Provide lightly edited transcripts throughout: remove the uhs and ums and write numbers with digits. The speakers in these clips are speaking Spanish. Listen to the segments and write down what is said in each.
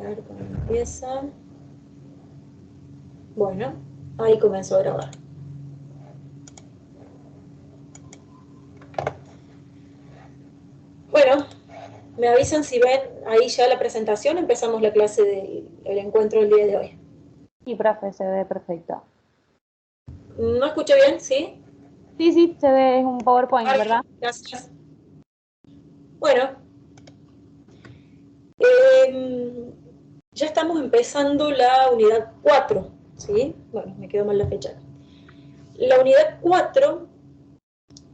ver cómo empieza. Bueno, ahí comenzó a grabar. Bueno, me avisan si ven ahí ya la presentación, empezamos la clase del encuentro del día de hoy. Sí, profe, se ve perfecto. ¿No escuché bien? ¿Sí? Sí, se ve, es un PowerPoint, Vale, ¿verdad? gracias. Bueno, ya estamos empezando la unidad 4, ¿sí? Bueno, me quedó mal la fecha. La unidad 4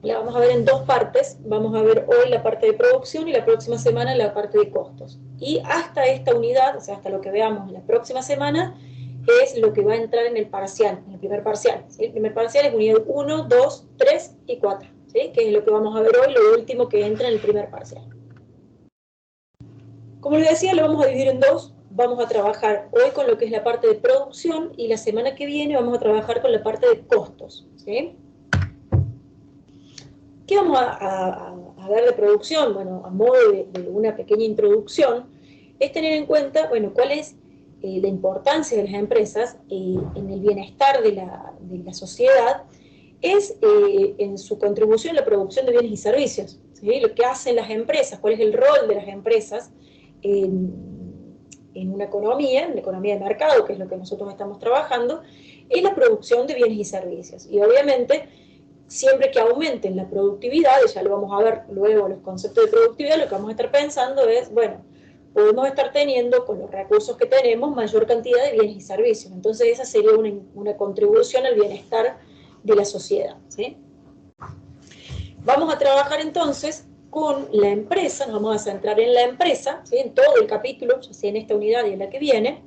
la vamos a ver en dos partes. Vamos a ver hoy la parte de producción y la próxima semana la parte de costos. Y hasta esta unidad, o sea, hasta lo que veamos la próxima semana, es lo que va a entrar en el parcial, en el primer parcial. ¿Sí? El primer parcial es unidad 1, 2, 3 y 4, ¿sí? Que es lo que vamos a ver hoy, lo último que entra en el primer parcial. Como les decía, lo vamos a dividir en dos. Vamos a trabajar hoy con lo que es la parte de producción y la semana que viene vamos a trabajar con la parte de costos, ¿sí? ¿Qué vamos a ver de producción? Bueno, a modo de una pequeña introducción, es tener en cuenta, bueno, cuál es la importancia de las empresas en el bienestar de la sociedad, es en su contribución a la producción de bienes y servicios, ¿sí? Lo que hacen las empresas, cuál es el rol de las empresas en una economía, en la economía de mercado, que es lo que nosotros estamos trabajando, en la producción de bienes y servicios. Y obviamente, siempre que aumenten la productividad, y ya lo vamos a ver luego los conceptos de productividad, lo que vamos a estar pensando es, bueno, podemos estar teniendo con los recursos que tenemos mayor cantidad de bienes y servicios. Entonces esa sería una contribución al bienestar de la sociedad, ¿sí? Vamos a trabajar entonces con la empresa, nos vamos a centrar en la empresa, ¿sí? En todo el capítulo, ya sea en esta unidad y en la que viene,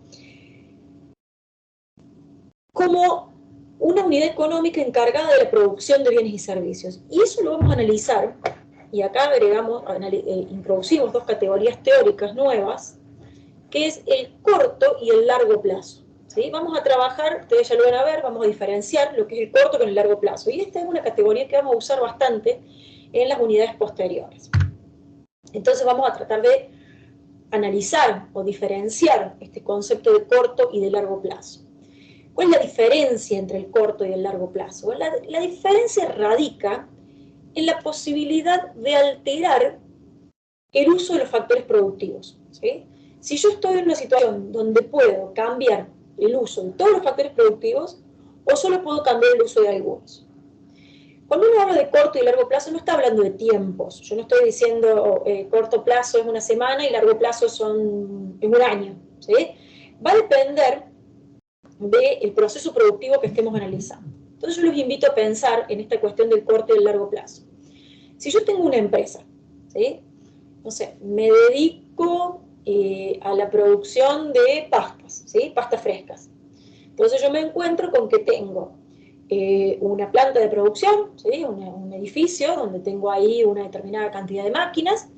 como una unidad económica encargada de la producción de bienes y servicios. Y eso lo vamos a analizar, y acá agregamos, introducimos dos categorías teóricas nuevas, que es el corto y el largo plazo. ¿Sí? Vamos a trabajar, ustedes ya lo van a ver, vamos a diferenciar lo que es el corto con el largo plazo. Y esta es una categoría que vamos a usar bastante en las unidades posteriores. Entonces vamos a tratar de analizar o diferenciar este concepto de corto y de largo plazo. ¿Cuál es la diferencia entre el corto y el largo plazo? La diferencia radica en la posibilidad de alterar el uso de los factores productivos, ¿sí? Si yo estoy en una situación donde puedo cambiar el uso de todos los factores productivos, o solo puedo cambiar el uso de algunos. Cuando uno habla de corto y largo plazo, no está hablando de tiempos. Yo no estoy diciendo corto plazo es una semana y largo plazo es un año, ¿sí? Va a depender del proceso productivo que estemos analizando. Entonces yo los invito a pensar en esta cuestión del corto y del largo plazo. Si yo tengo una empresa, ¿sí? No sé, me dedico a la producción de pastas, ¿sí? Pastas frescas. Entonces yo me encuentro con que tengo una planta de producción, ¿sí? Un edificio donde tengo ahí una determinada cantidad de máquinas,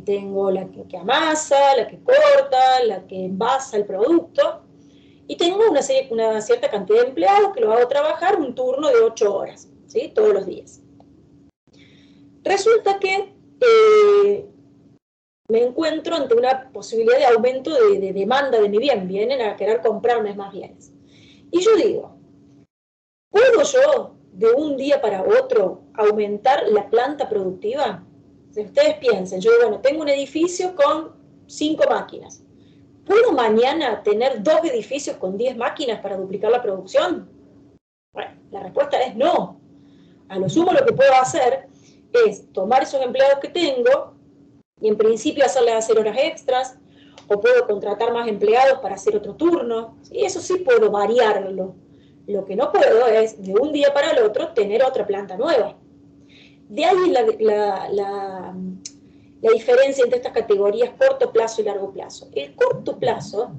tengo la que amasa, la que corta, la que envasa el producto, y tengo una cierta cantidad de empleados que los hago trabajar un turno de 8 horas, ¿sí? Todos los días. Resulta que me encuentro ante una posibilidad de aumento de demanda de mi bien, vienen a querer comprarme más bienes. Y yo digo, ¿puedo yo de un día para otro aumentar la planta productiva? Si ustedes piensen, yo digo, bueno, tengo un edificio con 5 máquinas. ¿Puedo mañana tener 2 edificios con 10 máquinas para duplicar la producción? Bueno, la respuesta es no. A lo sumo lo que puedo hacer es tomar esos empleados que tengo y en principio hacerles hacer horas extras, o puedo contratar más empleados para hacer otro turno, y eso sí puedo variarlo. Lo que no puedo es, de un día para el otro, tener otra planta nueva. De ahí la diferencia entre estas categorías corto plazo y largo plazo. El corto plazo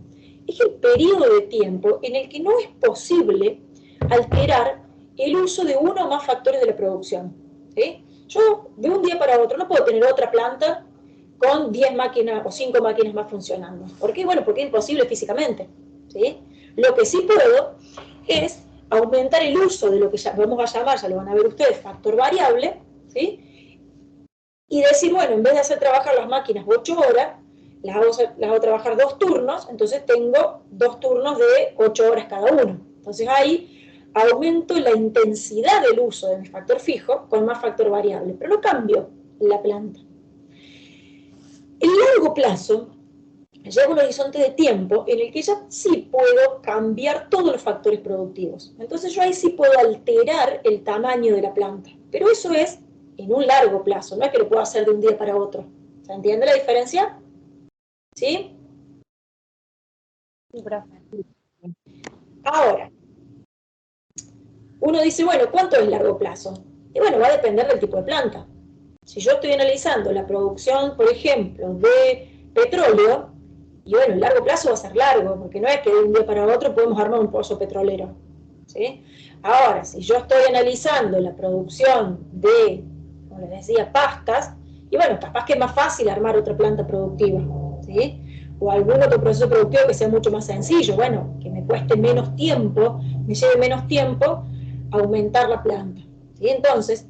es el periodo de tiempo en el que no es posible alterar el uso de uno o más factores de la producción, ¿sí? Yo de un día para otro no puedo tener otra planta con 10 máquinas o 5 máquinas más funcionando. ¿Por qué? Bueno, porque es imposible físicamente, ¿sí? Lo que sí puedo es aumentar el uso de lo que ya vamos a llamar, ya lo van a ver ustedes, factor variable, ¿sí? Y decir, bueno, en vez de hacer trabajar las máquinas 8 horas, las hago trabajar 2 turnos, entonces tengo 2 turnos de 8 horas cada uno. Entonces ahí aumento la intensidad del uso de mi factor fijo con más factor variable, pero no cambio la planta. En largo plazo, llega un horizonte de tiempo en el que ya sí puedo cambiar todos los factores productivos. Entonces yo ahí sí puedo alterar el tamaño de la planta, pero eso es en un largo plazo, no es que lo puedo hacer de un día para otro. ¿Se entiende la diferencia? ¿Sí? Sí, profe. Ahora, uno dice, bueno, ¿cuánto es largo plazo? Y bueno, va a depender del tipo de planta. Si yo estoy analizando la producción, por ejemplo, de petróleo, y bueno, el largo plazo va a ser largo, porque no es que de un día para otro podemos armar un pozo petrolero. ¿Sí? Ahora, si yo estoy analizando la producción de, como les decía, pastas, y bueno, capaz que es más fácil armar otra planta productiva, ¿sí? O algún otro proceso productivo que sea mucho más sencillo, bueno, que me cueste menos tiempo, me lleve menos tiempo aumentar la planta. ¿Sí? Entonces,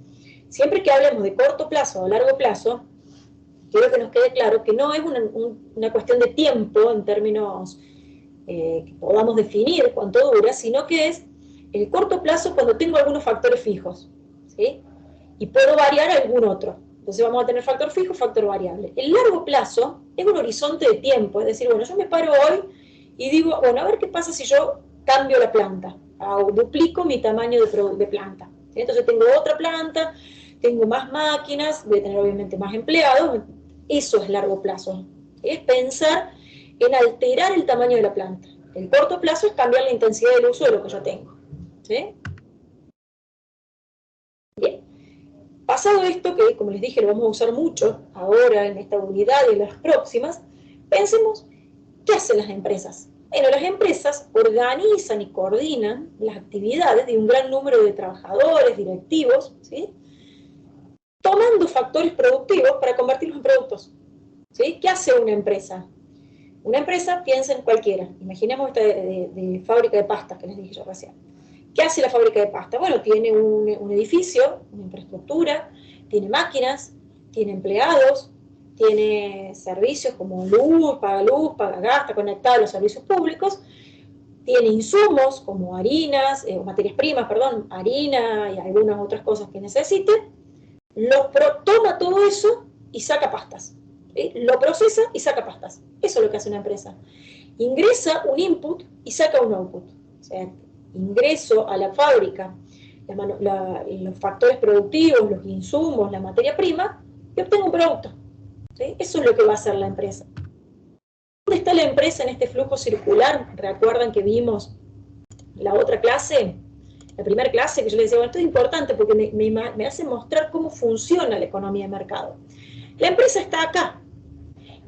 siempre que hablemos de corto plazo o largo plazo, quiero que nos quede claro que no es una cuestión de tiempo en términos que podamos definir cuánto dura, sino que es el corto plazo cuando tengo algunos factores fijos, ¿sí? Y puedo variar algún otro. Entonces vamos a tener factor fijo, factor variable. El largo plazo es un horizonte de tiempo, es decir, bueno, yo me paro hoy y digo, bueno, a ver qué pasa si yo cambio la planta, o duplico mi tamaño de planta. ¿Sí? Entonces tengo otra planta, tengo más máquinas, voy a tener obviamente más empleados, eso es largo plazo. Es pensar en alterar el tamaño de la planta. El corto plazo es cambiar la intensidad del uso de lo que yo tengo. ¿Sí? Bien. Pasado esto, que como les dije lo vamos a usar mucho ahora en esta unidad y en las próximas, pensemos, ¿qué hacen las empresas? Bueno, las empresas organizan y coordinan las actividades de un gran número de trabajadores, directivos, ¿sí? Tomando factores productivos para convertirlos en productos. ¿Sí? ¿Qué hace una empresa? Una empresa piensa en cualquiera. Imaginemos esta de fábrica de pastas que les dije yo recién. ¿Qué hace la fábrica de pasta? Bueno, tiene un edificio, una infraestructura, tiene máquinas, tiene empleados, tiene servicios como luz, paga gas, está conectado a los servicios públicos, tiene insumos como harinas, o materias primas, perdón, harina y algunas otras cosas que necesite, toma todo eso y saca pastas. ¿Sí? Lo procesa y saca pastas. Eso es lo que hace una empresa. Ingresa un input y saca un output. O sea, ingreso a la fábrica los factores productivos, los insumos, la materia prima, y obtengo un producto. ¿Sí? Eso es lo que va a hacer la empresa. ¿Dónde está la empresa en este flujo circular? ¿Recuerdan que vimos la otra clase? La primera clase que yo les decía, bueno, esto es importante porque me hace mostrar cómo funciona la economía de mercado. La empresa está acá.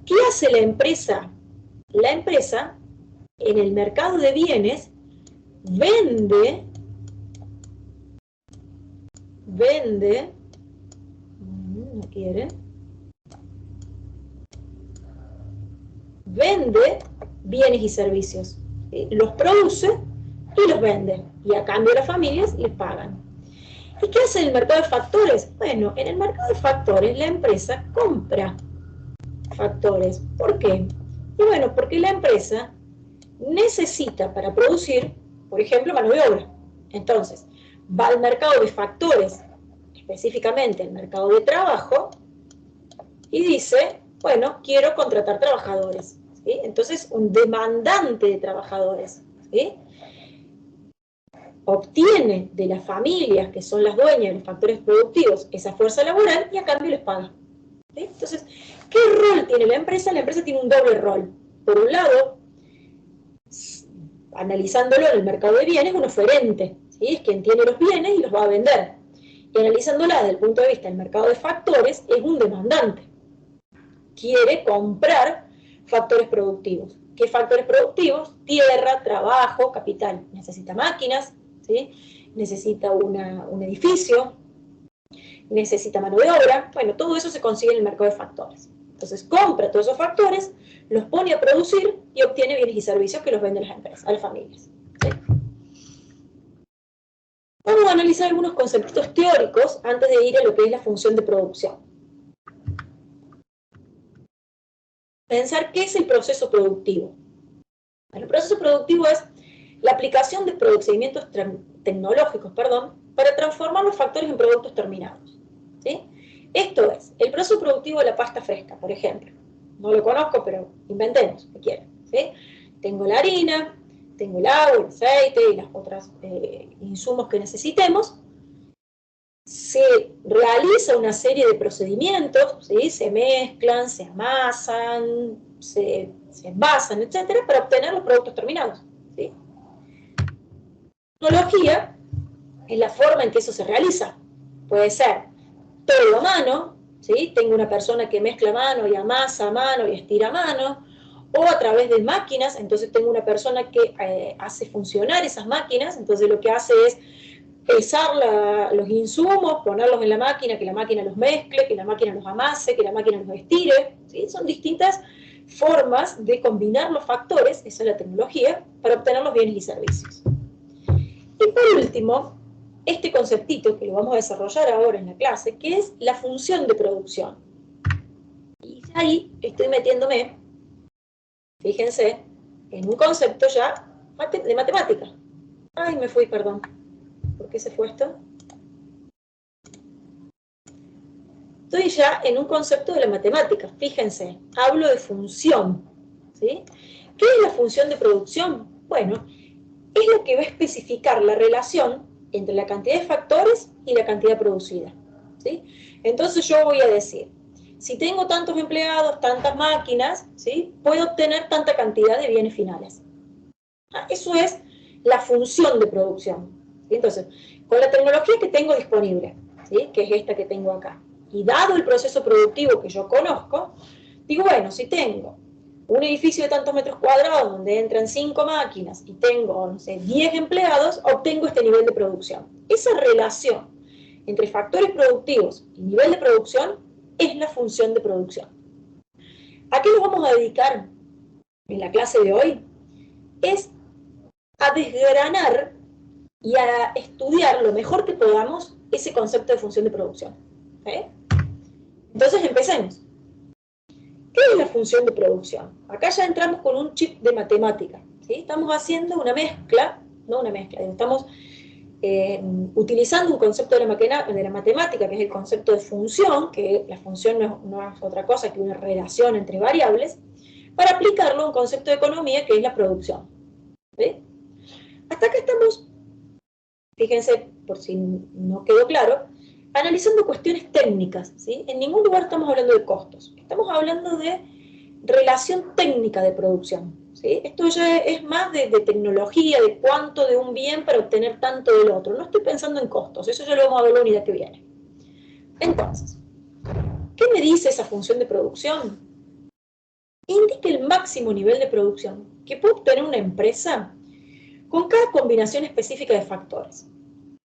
¿Qué hace la empresa? La empresa, en el mercado de bienes, vende, no quiere, vende bienes y servicios. Los produce y los vende. Y a cambio las familias les pagan. ¿Y qué hace en el mercado de factores? Bueno, en el mercado de factores la empresa compra factores. ¿Por qué? Y bueno, porque la empresa necesita para producir, por ejemplo, mano de obra. Entonces, va al mercado de factores, específicamente el mercado de trabajo, y dice, bueno, quiero contratar trabajadores. ¿Sí? Entonces, un demandante de trabajadores. ¿Sí? Obtiene de las familias que son las dueñas de los factores productivos esa fuerza laboral y a cambio les paga. ¿Sí? Entonces, ¿qué rol tiene la empresa? La empresa tiene un doble rol. Por un lado, analizándolo en el mercado de bienes, un oferente, ¿sí? Es quien tiene los bienes y los va a vender. Y analizándola desde el punto de vista del mercado de factores, es un demandante. Quiere comprar factores productivos. ¿Qué factores productivos? Tierra, trabajo, capital. Necesita máquinas, ¿sí? Necesita un edificio, necesita mano de obra. Bueno, todo eso se consigue en el mercado de factores. Entonces compra todos esos factores, los pone a producir y obtiene bienes y servicios que los venden las empresas, a las familias. ¿Sí? Vamos a analizar algunos conceptos teóricos antes de ir a lo que es la función de producción. pensar qué es el proceso productivo. Bueno, el proceso productivo es la aplicación de procedimientos tecnológicos, para transformar los factores en productos terminados. ¿Sí? Esto es, el proceso productivo de la pasta fresca, por ejemplo. No lo conozco, pero inventemos, si quieren. ¿Sí? Tengo la harina, tengo el agua, el aceite y los otros insumos que necesitemos. Se realiza una serie de procedimientos, ¿sí? Se mezclan, se amasan, se envasan, etcétera, para obtener los productos terminados. ¿Sí? Tecnología es la forma en que eso se realiza. Puede ser todo a mano, ¿sí? Tengo una persona que mezcla a mano y amasa a mano y estira a mano, o a través de máquinas, entonces tengo una persona que hace funcionar esas máquinas, entonces lo que hace es pesar los insumos, ponerlos en la máquina, que la máquina los mezcle, que la máquina los amase, que la máquina los estire, ¿sí? Son distintas formas de combinar los factores, esa es la tecnología, para obtener los bienes y servicios. Y por último, este conceptito que lo vamos a desarrollar ahora en la clase, que es la función de producción. Y ahí estoy metiéndome, fíjense, en un concepto ya de matemática. Ay, me fui, perdón. ¿Por qué se fue esto? Estoy ya en un concepto de la matemática. Fíjense, hablo de función. ¿Sí? ¿Qué es la función de producción? Bueno, es lo que va a especificar la relación entre la cantidad de factores y la cantidad producida. ¿Sí? Entonces yo voy a decir, si tengo tantos empleados, tantas máquinas, ¿sí? Puedo obtener tanta cantidad de bienes finales. Eso es la función de producción. ¿Sí? Entonces, con la tecnología que tengo disponible, ¿sí? Que es esta que tengo acá, y dado el proceso productivo que yo conozco, digo, bueno, si tengo un edificio de tantos metros cuadrados donde entran 5 máquinas y tengo, no sé, 10 empleados, obtengo este nivel de producción. Esa relación entre factores productivos y nivel de producción es la función de producción. ¿A qué nos vamos a dedicar en la clase de hoy? Es a desgranar y a estudiar lo mejor que podamos ese concepto de función de producción. ¿Eh? Entonces empecemos. ¿Qué es la función de producción? Acá ya entramos con un chip de matemática. ¿Sí? Estamos haciendo una mezcla, no una mezcla, estamos utilizando un concepto de la matemática, que es el concepto de función, que la función no es otra cosa que una relación entre variables, para aplicarlo a un concepto de economía, que es la producción. ¿Sí? Hasta acá estamos, fíjense, por si no quedó claro, analizando cuestiones técnicas, ¿sí? En ningún lugar estamos hablando de costos, estamos hablando de relación técnica de producción, ¿sí? Esto ya es más de tecnología, de cuánto de un bien para obtener tanto del otro. No estoy pensando en costos, eso ya lo vamos a ver la unidad que viene. Entonces, ¿qué me dice esa función de producción? Indica el máximo nivel de producción que puede obtener una empresa con cada combinación específica de factores.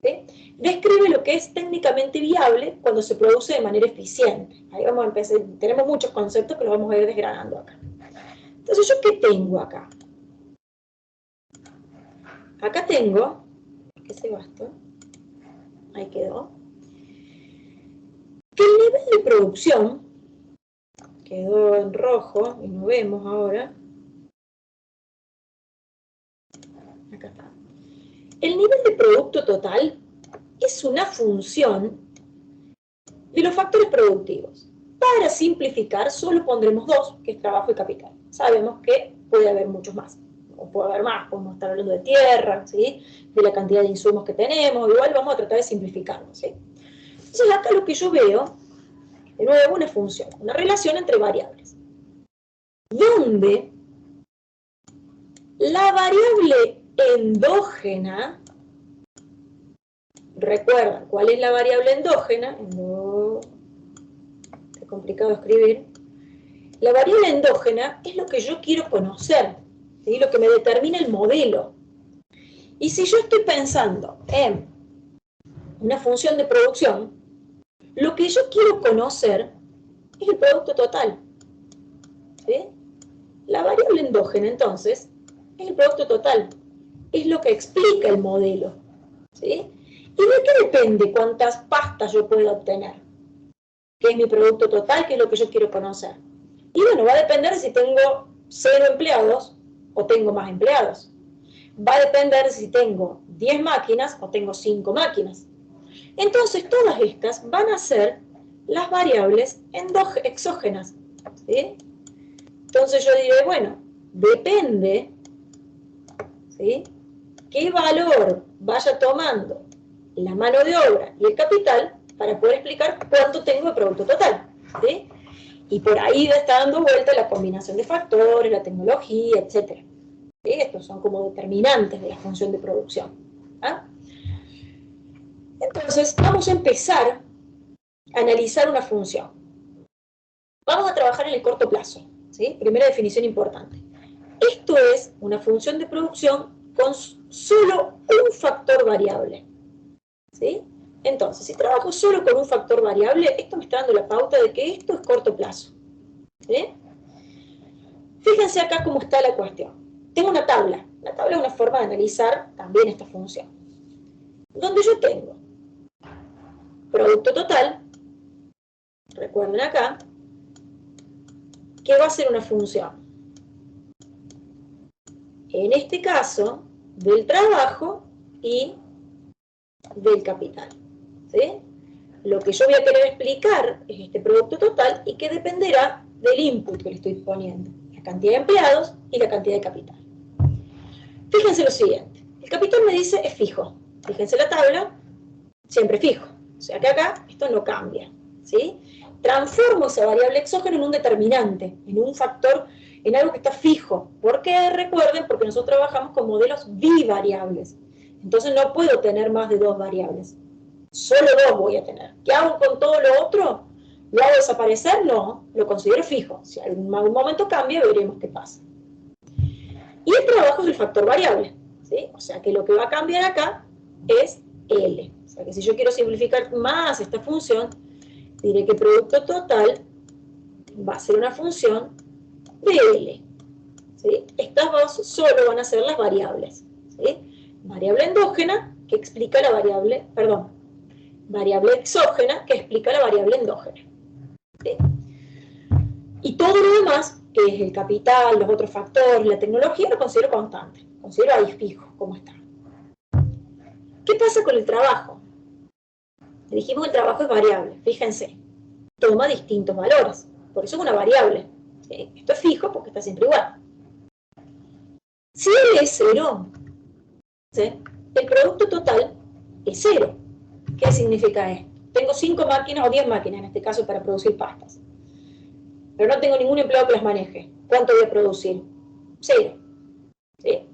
¿Sí? Describe lo que es técnicamente viable cuando se produce de manera eficiente. Ahí vamos a empezar, tenemos muchos conceptos que los vamos a ir desgranando acá. Entonces, ¿yo qué tengo acá? Acá tengo, ¿qué se bastó? Ahí quedó. Que el nivel de producción, quedó en rojo, y lo vemos ahora. Acá está. El nivel de producto total es una función de los factores productivos. Para simplificar, solo pondremos dos, que es trabajo y capital. Sabemos que puede haber muchos más, o puede haber más, podemos estar hablando de tierra, ¿sí? De la cantidad de insumos que tenemos, igual vamos a tratar de simplificarlo, ¿sí? Entonces acá lo que yo veo, de nuevo, una función, una relación entre variables, donde la variable endógena, recuerdan, ¿cuál es la variable endógena? Es complicado escribir. La variable endógena es lo que yo quiero conocer, ¿sí? Lo que me determina el modelo. Y si yo estoy pensando en una función de producción, lo que yo quiero conocer es el producto total. ¿Sí? La variable endógena, entonces, es el producto total. Es lo que explica el modelo. ¿Sí? ¿Y de qué depende cuántas pastas yo puedo obtener? ¿Qué es mi producto total? ¿Qué es lo que yo quiero conocer? Y bueno, va a depender de si tengo 0 empleados o tengo más empleados. Va a depender de si tengo 10 máquinas o tengo 5 máquinas. Entonces, todas estas van a ser las variables exógenas. ¿Sí? Entonces yo diré, bueno, depende, ¿sí?, qué valor vaya tomando la mano de obra y el capital para poder explicar cuánto tengo de producto total. ¿Sí? Y por ahí está dando vuelta la combinación de factores, la tecnología, etc. ¿Sí? Estos son como determinantes de la función de producción. ¿Ah? Entonces, vamos a empezar a analizar una función. Vamos a trabajar en el corto plazo. ¿Sí? Primera definición importante. Esto es una función de producción con solo un factor variable. ¿Sí? Entonces, si trabajo solo con un factor variable, esto me está dando la pauta de que esto es corto plazo. ¿Sí? Fíjense acá cómo está la cuestión. Tengo una tabla. La tabla es una forma de analizar también esta función. Donde yo tengo producto total, recuerden acá, que va a ser una función. En este caso, del trabajo y del capital. ¿Sí? Lo que yo voy a querer explicar es este producto total y que dependerá del input que le estoy poniendo, la cantidad de empleados y la cantidad de capital. Fíjense lo siguiente, el capital me dice es fijo, fíjense la tabla, siempre fijo, o sea que acá esto no cambia, ¿sí? Transformo esa variable exógena en un determinante, en un factor, en algo que está fijo. ¿Por qué? Recuerden, porque nosotros trabajamos con modelos bivariables, entonces no puedo tener más de 2 variables. Solo 2 voy a tener. ¿Qué hago con todo lo otro? ¿Lo hago desaparecer? No, lo considero fijo. Si en algún momento cambia, veremos qué pasa. Y el trabajo es el factor variable, ¿sí? O sea que lo que va a cambiar acá es L. O sea que si yo quiero simplificar más esta función, diré que el producto total va a ser una función de L. ¿Sí? Estas dos solo van a ser las variables. ¿Sí? Variable endógena, que explica la variable, perdón, variable exógena, que explica la variable endógena. ¿Sí? Y todo lo demás, que es el capital, los otros factores, la tecnología, lo considero constante. Considero ahí fijo, como está. ¿Qué pasa con el trabajo? Dijimos que el trabajo es variable, fíjense. Toma distintos valores, por eso es una variable. ¿Sí? Esto es fijo porque está siempre igual. Si L es 0, ¿sí?, el producto total es 0. ¿Qué significa esto? Tengo 5 máquinas o 10 máquinas en este caso para producir pastas, pero no tengo ningún empleado que las maneje. ¿Cuánto voy a producir? 0. ¿Sí?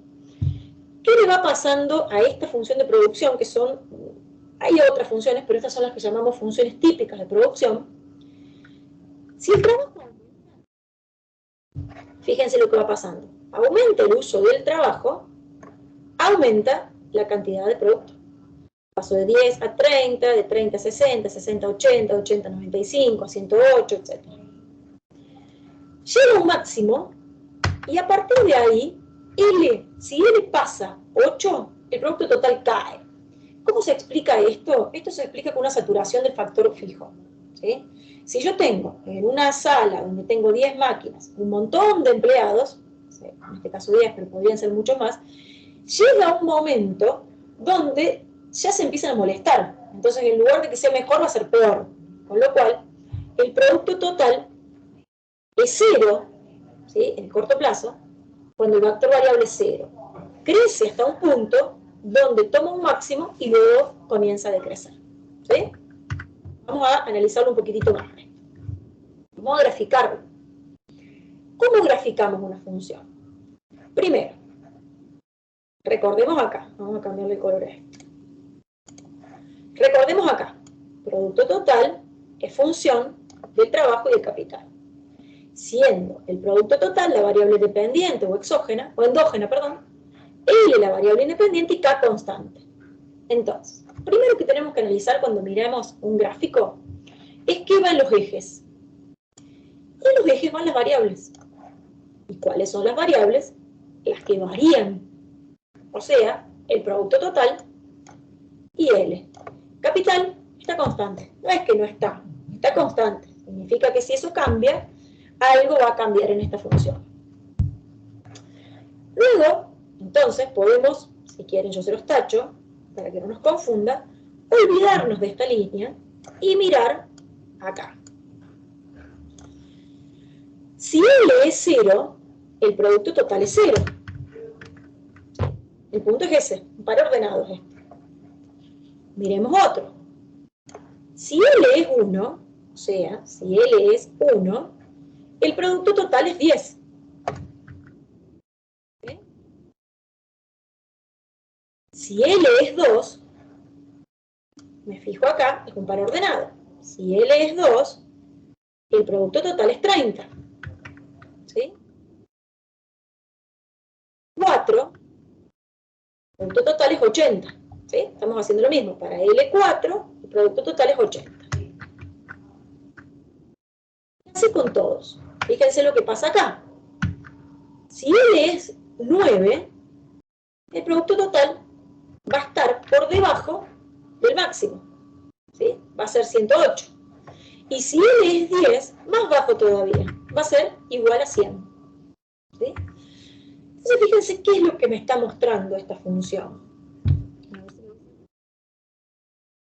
¿Qué le va pasando a esta función de producción? Que son, hay otras funciones, pero estas son las que llamamos funciones típicas de producción. Si el trabajo aumenta, fíjense lo que va pasando. Aumenta el uso del trabajo, aumenta la cantidad de producto. Paso de 10 a 30, de 30 a 60, 60 a 80, 80 a 95, a 108, etc. Llega a un máximo y a partir de ahí, si L pasa 8, el producto total cae. ¿Cómo se explica esto? Esto se explica con una saturación del factor fijo. ¿Sí? Si yo tengo en una sala donde tengo 10 máquinas, un montón de empleados, en este caso 10, pero podrían ser muchos más, llega un momento donde ya se empiezan a molestar. Entonces, en lugar de que sea mejor, va a ser peor. Con lo cual, el producto total es 0, ¿sí?, en el corto plazo, cuando el factor variable es 0. Crece hasta un punto donde toma un máximo y luego comienza a decrecer. ¿Sí? Vamos a analizarlo un poquitito más. Vamos a graficarlo. ¿Cómo graficamos una función? Primero, recordemos acá, vamos a cambiarle el color a esto. Recordemos acá, producto total es función del trabajo y del capital. Siendo el producto total la variable dependiente o exógena, o endógena, perdón, L la variable independiente y K constante. Entonces, primero que tenemos que analizar cuando miramos un gráfico es qué va en los ejes. Y en los ejes van las variables. ¿Y cuáles son las variables? Las que varían. O sea, el producto total y L. Capital está constante. No es que no está, está constante. Significa que si eso cambia, algo va a cambiar en esta función. Luego, entonces, podemos, si quieren yo se los tacho, para que no nos confunda, olvidarnos de esta línea y mirar acá. Si L es 0, el producto total es 0. El punto es ese, un par ordenado es este. Miremos otro. Si L es 1, o sea, si L es 1, el producto total es 10. ¿Okay? Si L es 2, me fijo acá, es un par ordenado. Si L es 2, el producto total es 30. ¿Sí? 4, el producto total es 80. ¿Sí? Estamos haciendo lo mismo. Para L4, el producto total es 80. Así con todos. Fíjense lo que pasa acá. Si L es 9, el producto total va a estar por debajo del máximo. ¿Sí? Va a ser 108. Y si L es 10, más bajo todavía. Va a ser igual a 100. ¿Sí? Entonces fíjense qué es lo que me está mostrando esta función. La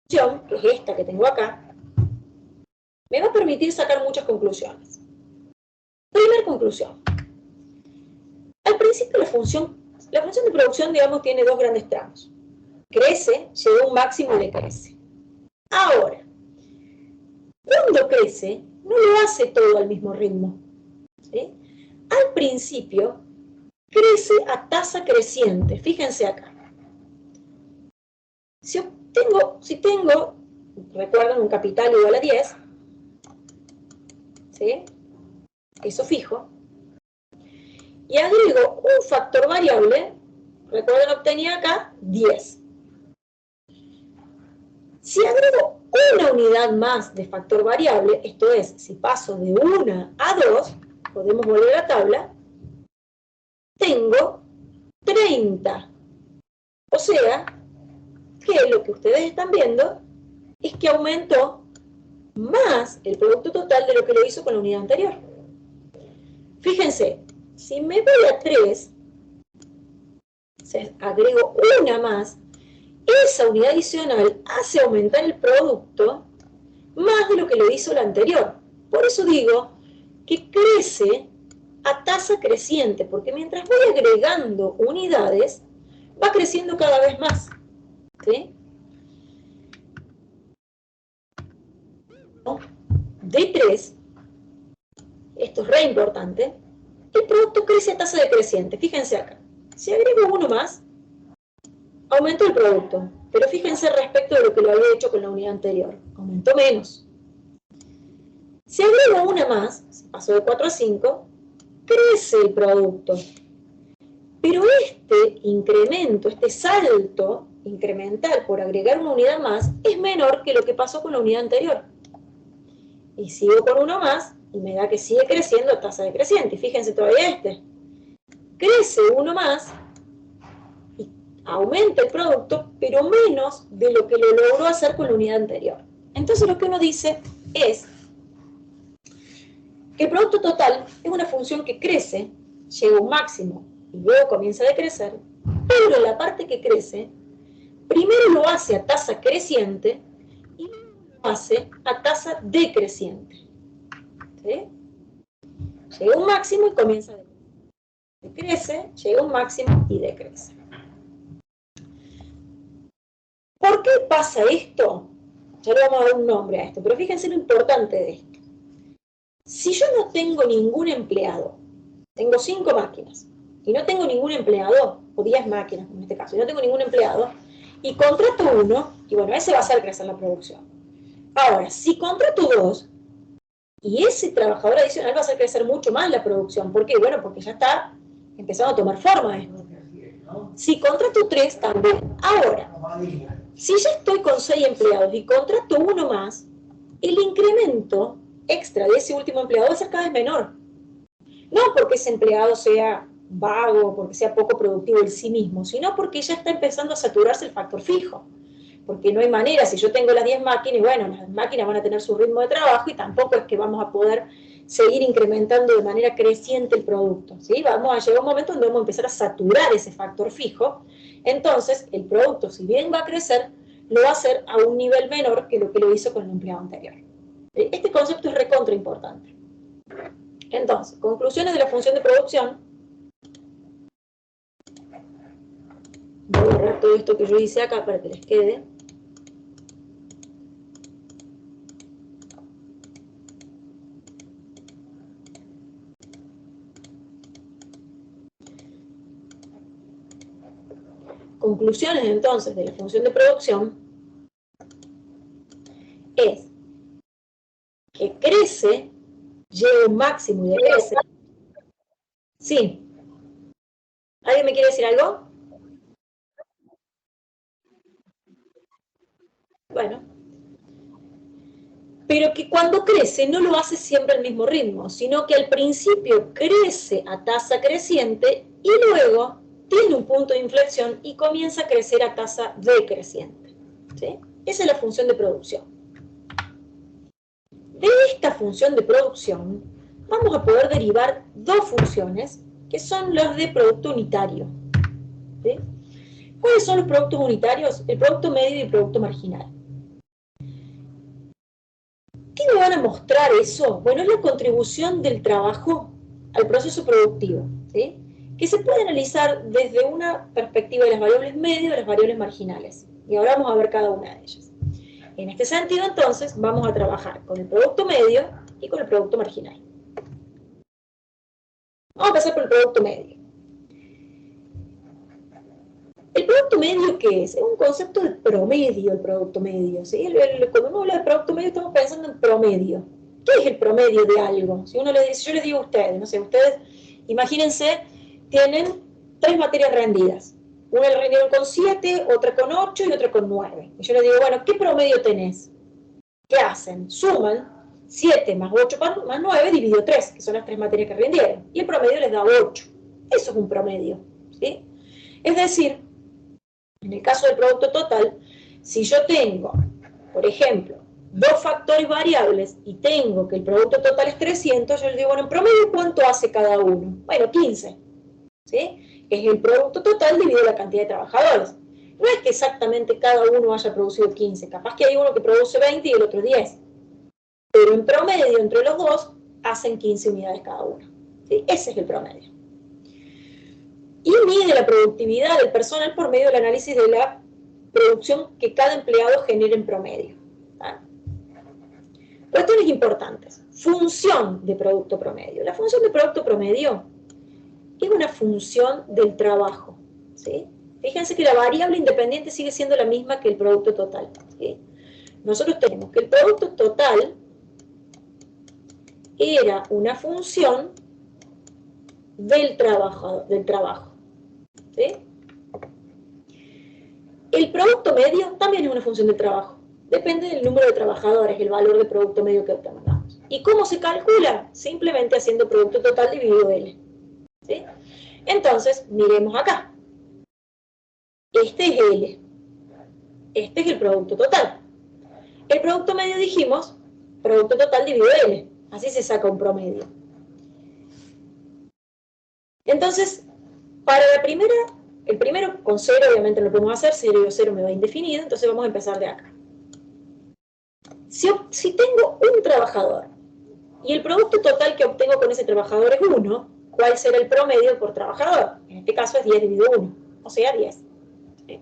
función, que es esta que tengo acá, me va a permitir sacar muchas conclusiones. Primera conclusión. Al principio la función de producción, digamos, tiene dos grandes tramos. Crece, llega a un máximo y decrece. Ahora, cuando crece, no lo hace todo al mismo ritmo. ¿Sí? Al principio, crece a tasa creciente. Fíjense acá. Si tengo, recuerdan, un capital igual a 10, ¿sí? Eso fijo, y agrego un factor variable, recuerden, obtenía acá 10. Si agrego una unidad más de factor variable, esto es, si paso de 1 a 2, podemos volver a la tabla, tengo 30. O sea, que lo que ustedes están viendo es que aumentó más el producto total de lo que lo hizo con la unidad anterior. Fíjense, si me voy a 3, agrego una más, esa unidad adicional hace aumentar el producto más de lo que lo hizo la anterior. Por eso digo que crece a tasa creciente, porque mientras voy agregando unidades, va creciendo cada vez más. ¿Sí? De 3, esto es re importante, el producto crece a tasa decreciente. Fíjense acá. Si agrego uno más, aumentó el producto. Pero fíjense respecto de lo que lo había hecho con la unidad anterior. Aumentó menos. Si agrego una más, pasó de 4 a 5, crece el producto. Pero este incremento, este salto incremental por agregar una unidad más, es menor que lo que pasó con la unidad anterior. Y sigo con uno más, y me da que sigue creciendo a tasa decreciente. Y fíjense todavía este. Crece uno más, y aumenta el producto, pero menos de lo que lo logró hacer con la unidad anterior. Entonces lo que uno dice es que el producto total es una función que crece, llega a un máximo, y luego comienza a decrecer, pero la parte que crece, primero lo hace a tasa creciente, y luego lo hace a tasa decreciente. ¿Sí? Llega a un máximo y comienza a decrecer. Decrece, llega a un máximo y decrece. ¿Por qué pasa esto? Ya le vamos a dar un nombre a esto, pero fíjense lo importante de esto. Si yo no tengo ningún empleado, tengo 5 máquinas, y no tengo ningún empleado, o 10 máquinas en este caso, y no tengo ningún empleado, y contrato uno, y bueno, ese va a hacer crecer la producción. Ahora, si contrato 2, y ese trabajador adicional va a hacer crecer mucho más la producción. ¿Por qué? Bueno, porque ya está empezando a tomar forma esto. Si contrato 3, también. Ahora, si ya estoy con 6 empleados y contrato uno más, el incremento extra de ese último empleado va a ser cada vez menor. No porque ese empleado sea vago, porque sea poco productivo en sí mismo, sino porque ya está empezando a saturarse el factor fijo. Porque no hay manera, si yo tengo las 10 máquinas, y bueno, las máquinas van a tener su ritmo de trabajo y tampoco es que vamos a poder seguir incrementando de manera creciente el producto, ¿sí? Vamos a llegar a un momento donde vamos a empezar a saturar ese factor fijo, entonces el producto, si bien va a crecer, lo va a hacer a un nivel menor que lo que lo hizo con el empleado anterior. Este concepto es recontra importante. Entonces, conclusiones de la función de producción. Voy a borrar todo esto que yo hice acá para que les quede. Conclusiones entonces de la función de producción es que crece, llega a un máximo y decrece. Sí. ¿Alguien me quiere decir algo? Bueno. Pero que cuando crece no lo hace siempre al mismo ritmo, sino que al principio crece a tasa creciente y luego tiene un punto de inflexión y comienza a crecer a tasa decreciente. ¿Sí? Esa es la función de producción. De esta función de producción vamos a poder derivar dos funciones que son las de producto unitario. ¿Sí? ¿Cuáles son los productos unitarios? El producto medio y el producto marginal. ¿Qué me van a mostrar eso? Bueno, es la contribución del trabajo al proceso productivo, ¿sí? Que se puede analizar desde una perspectiva de las variables medio y de las variables marginales. Y ahora vamos a ver cada una de ellas. En este sentido, entonces, vamos a trabajar con el producto medio y con el producto marginal. Vamos a empezar por el producto medio. ¿El producto medio qué es? Es un concepto de promedio, el producto medio, ¿sí? Cuando uno habla de producto medio estamos pensando en promedio. ¿Qué es el promedio de algo? Si uno le dice, yo les digo a ustedes, no sé, ustedes, imagínense, tienen 3 materias rendidas. Una la rindieron con 7, otra con 8 y otra con 9. Y yo les digo, bueno, ¿qué promedio tenés? ¿Qué hacen? Suman 7 más 8 más 9 dividido 3, que son las 3 materias que rindieron. Y el promedio les da 8. Eso es un promedio, ¿sí? Es decir, en el caso del producto total, si yo tengo, por ejemplo, 2 factores variables y tengo que el producto total es 300, yo les digo, bueno, en promedio, ¿cuánto hace cada uno? Bueno, 15, ¿sí? Es el producto total dividido la cantidad de trabajadores. No es que exactamente cada uno haya producido 15, capaz que hay uno que produce 20 y el otro 10. Pero en promedio, entre los dos, hacen 15 unidades cada uno. ¿Sí? Ese es el promedio. Y mide la productividad del personal por medio del análisis de la producción que cada empleado genera en promedio. ¿Ah? Cuestiones importantes. Función de producto promedio. La función de producto promedio es una función del trabajo. ¿Sí? Fíjense que la variable independiente sigue siendo la misma que el producto total. ¿Sí? Nosotros tenemos que el producto total era una función del trabajo. ¿Sí? El producto medio también es una función del trabajo. Depende del número de trabajadores, el valor de producto medio que obtengamos. ¿Y cómo se calcula? Simplemente haciendo producto total dividido L. ¿Sí? Entonces, miremos acá. Este es L. Este es el producto total. El producto medio dijimos, producto total dividido L. Así se saca un promedio. Entonces, para la primera, el primero con 0 obviamente no lo podemos hacer, 0 y 0 me va indefinido, entonces vamos a empezar de acá. Si tengo un trabajador y el producto total que obtengo con ese trabajador es 1, ¿cuál será el promedio por trabajador? En este caso es 10 dividido 1, o sea 10. ¿Sí?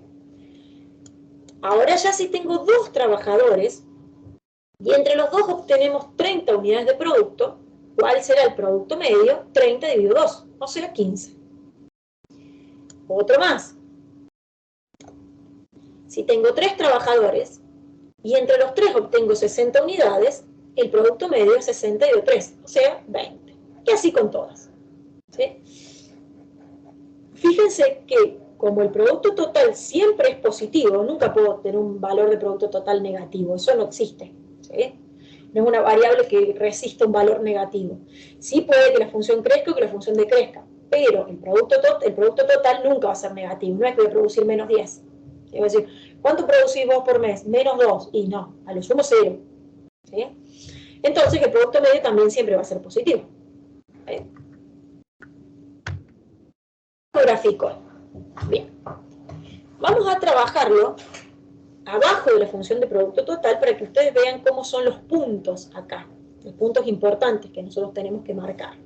Ahora ya si tengo 2 trabajadores y entre los dos obtenemos 30 unidades de producto, ¿cuál será el producto medio? 30 dividido 2, o sea 15. Otro más. Si tengo 3 trabajadores y entre los 3 obtengo 60 unidades, el producto medio es 60 dividido 3, o sea 20. Y así con todas. ¿Sí? Fíjense que como el producto total siempre es positivo, nunca puedo tener un valor de producto total negativo, eso no existe. ¿Sí? No es una variable que resista un valor negativo. Sí puede que la función crezca o que la función decrezca, pero el producto total nunca va a ser negativo, no es que voy a producir menos 10. Es decir, ¿cuánto producís vos por mes? Menos 2. Y no, a lo sumo 0. ¿Sí? entonces el producto medio también siempre va a ser positivo. Gráfico. Bien. Vamos a trabajarlo abajo de la función de producto total para que ustedes vean cómo son los puntos acá, los puntos importantes que nosotros tenemos que marcar.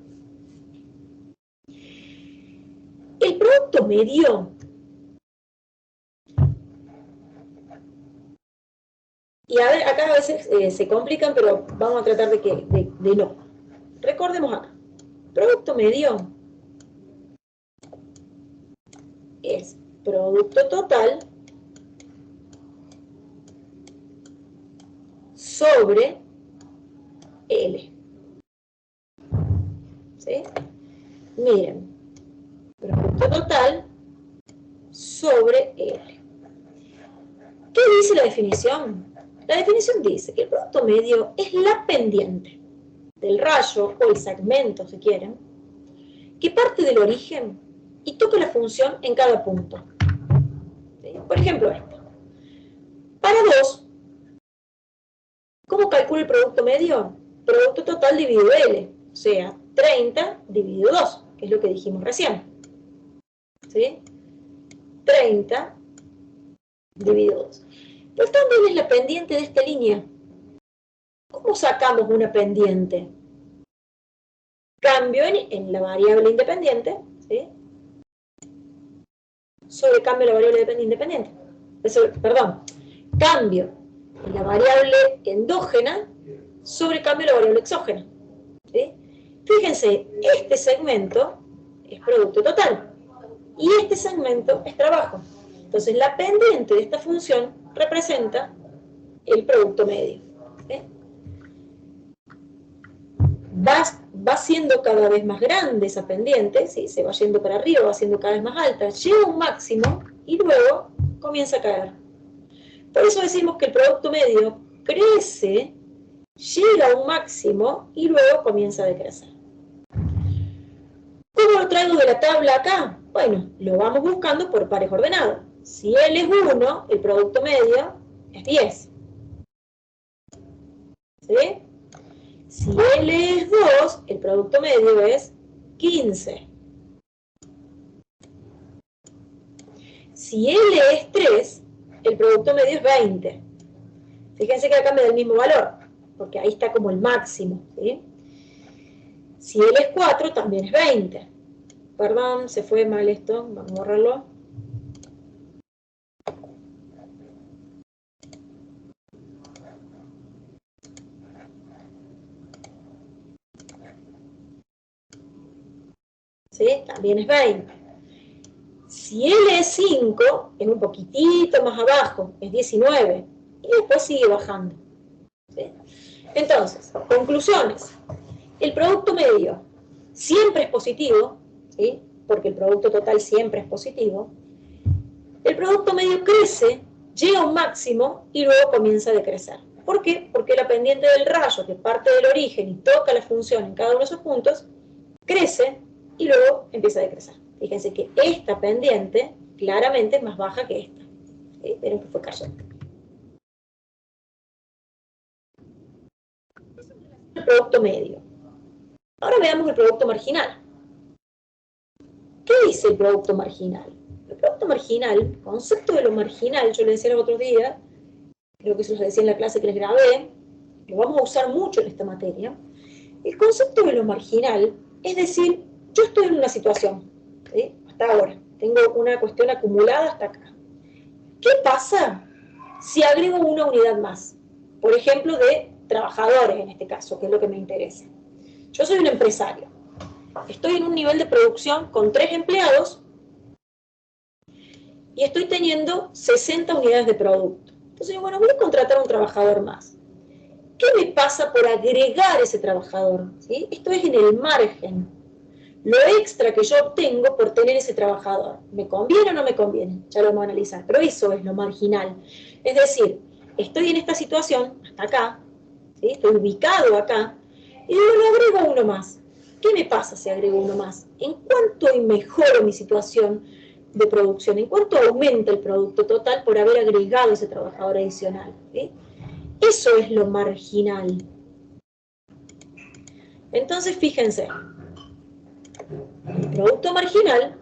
El producto medio, y a ver, acá a veces se complican, pero vamos a tratar de no. Recordemos acá, producto medio es producto total sobre L. ¿Sí? Miren, producto total sobre L. ¿Qué dice la definición? La definición dice que el producto medio es la pendiente del rayo o el segmento, si quieren, que parte del origen y toca la función en cada punto. ¿Sí? Por ejemplo, esto. Para 2, ¿cómo calculo el producto medio? Producto total dividido L, o sea, 30 dividido 2, que es lo que dijimos recién. ¿Sí? 30 dividido 2. Pero también es la pendiente de esta línea. ¿Cómo sacamos una pendiente? Cambio en la variable independiente, ¿sí? Sobre cambio en la variable independiente. Cambio en la variable endógena sobre cambio en la variable exógena. ¿Sí? Fíjense, este segmento es producto total y este segmento es trabajo. Entonces la pendiente de esta función representa el producto medio. ¿Sí? Va siendo cada vez más grande esa pendiente, ¿sí? Se va yendo para arriba, va siendo cada vez más alta, llega a un máximo y luego comienza a caer. Por eso decimos que el producto medio crece, llega a un máximo y luego comienza a decrecer. ¿Cómo lo traigo de la tabla acá? Bueno, lo vamos buscando por pares ordenados. Si L es 1, el producto medio es 10. ¿Sí? Si L es 2, el producto medio es 15. Si L es 3, el producto medio es 20. Fíjense que acá me da el mismo valor, porque ahí está como el máximo. ¿Sí? Si L es 4, también es 20. Perdón, se fue mal esto, vamos a borrarlo. ¿Sí? También es 20. Si L es 5, es un poquitito más abajo, es 19, y después sigue bajando. ¿Sí? Entonces, conclusiones. El producto medio siempre es positivo, ¿sí? Porque el producto total siempre es positivo. El producto medio crece, llega a un máximo y luego comienza a decrecer. ¿Por qué? Porque la pendiente del rayo, que parte del origen y toca la función en cada uno de esos puntos, crece y luego empieza a decrecer. Fíjense que esta pendiente claramente es más baja que esta. ¿Sí? Vieron que fue cayendo. El producto medio. Ahora veamos el producto marginal. ¿Qué dice el producto marginal? El producto marginal, el concepto de lo marginal, yo les decía el otro día, creo que se los decía en la clase que les grabé, lo vamos a usar mucho en esta materia. El concepto de lo marginal es decir, yo estoy en una situación, ¿sí? Hasta ahora, tengo una cuestión acumulada hasta acá. ¿Qué pasa si agrego una unidad más? Por ejemplo, de trabajadores en este caso, que es lo que me interesa. Yo soy un empresario. Estoy en un nivel de producción con 3 empleados y estoy teniendo 60 unidades de producto. Entonces, bueno, voy a contratar a un trabajador más. ¿Qué me pasa por agregar ese trabajador? ¿Sí? Esto es en el margen. Lo extra que yo obtengo por tener ese trabajador. ¿Me conviene o no me conviene? Ya lo vamos a analizar. Pero eso es lo marginal. Es decir, estoy en esta situación, hasta acá, ¿sí? Estoy ubicado acá, y luego agrego uno más. ¿Qué me pasa si agrego uno más? ¿En cuánto mejoro mi situación de producción? ¿En cuánto aumenta el producto total por haber agregado ese trabajador adicional? ¿Sí? Eso es lo marginal. Entonces, fíjense, el producto marginal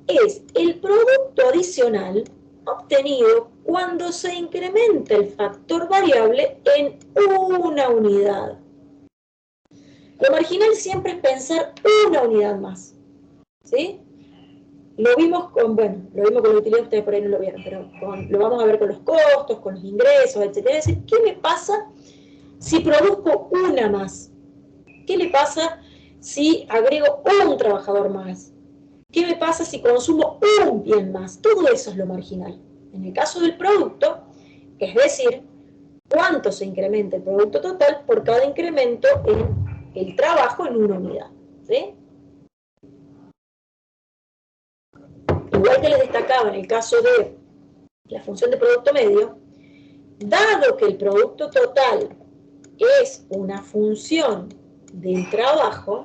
es el producto adicional obtenido cuando se incrementa el factor variable en una unidad. Lo marginal siempre es pensar una unidad más, ¿sí? Lo vimos con la utilidad, ustedes por ahí no lo vieron, pero lo vamos a ver con los costos, con los ingresos, etc. Es decir, ¿qué me pasa si produzco una más? ¿Qué le pasa si agrego un trabajador más? ¿Qué me pasa si consumo un bien más? Todo eso es lo marginal. En el caso del producto, es decir, cuánto se incrementa el producto total por cada incremento en el trabajo en una unidad, ¿sí? Igual que les destacaba en el caso de la función de producto medio, dado que el producto total es una función del trabajo,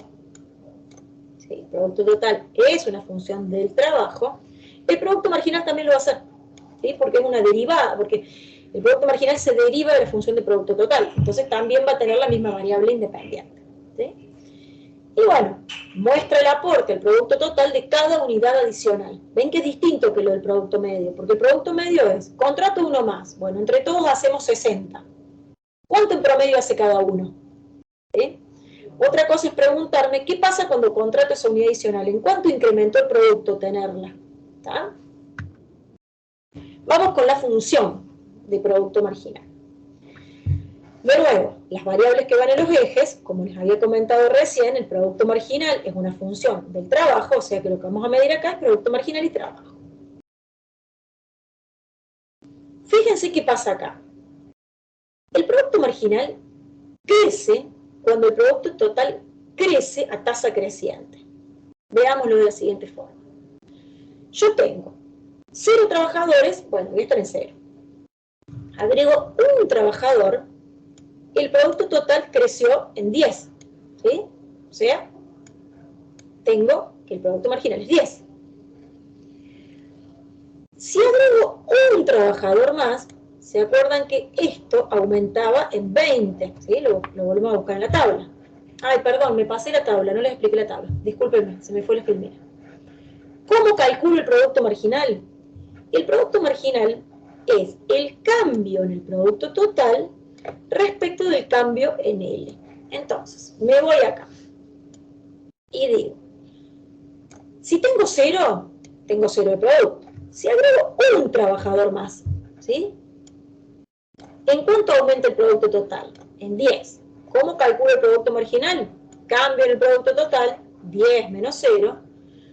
¿sí? El producto total es una función del trabajo, el producto marginal también lo va a hacer, ¿sí? Porque es una derivada, porque el producto marginal se deriva de la función de producto total, entonces también va a tener la misma variable independiente, ¿sí? Y bueno, muestra el aporte, el producto total de cada unidad adicional. Ven que es distinto que lo del producto medio, porque el producto medio es, contrato uno más. Bueno, entre todos hacemos 60. ¿Cuánto en promedio hace cada uno? ¿Sí? Otra cosa es preguntarme, ¿qué pasa cuando contrato esa unidad adicional? ¿En cuánto incrementó el producto tenerla? ¿Está? Vamos con la función de producto marginal. De nuevo, las variables que van en los ejes, como les había comentado recién, el producto marginal es una función del trabajo, o sea que lo que vamos a medir acá es producto marginal y trabajo. Fíjense qué pasa acá. El producto marginal crece cuando el producto total crece a tasa creciente. Veámoslo de la siguiente forma. Yo tengo 0 trabajadores, bueno, voy a estar en 0. Agrego un trabajador, el producto total creció en 10, ¿sí? O sea, tengo que el producto marginal es 10. Si agrego un trabajador más, ¿se acuerdan que esto aumentaba en 20? ¿Sí? Lo volvemos a buscar en la tabla. Ay, perdón, me pasé la tabla, no les expliqué la tabla. Discúlpenme, se me fue la filmina. ¿Cómo calculo el producto marginal? El producto marginal es el cambio en el producto total respecto del cambio en L. Entonces, me voy acá y digo, si tengo 0, tengo 0 de producto. Si agrego un trabajador más, ¿sí? ¿En cuánto aumenta el producto total? En 10. ¿Cómo calculo el producto marginal? Cambio en el producto total, 10 menos 0,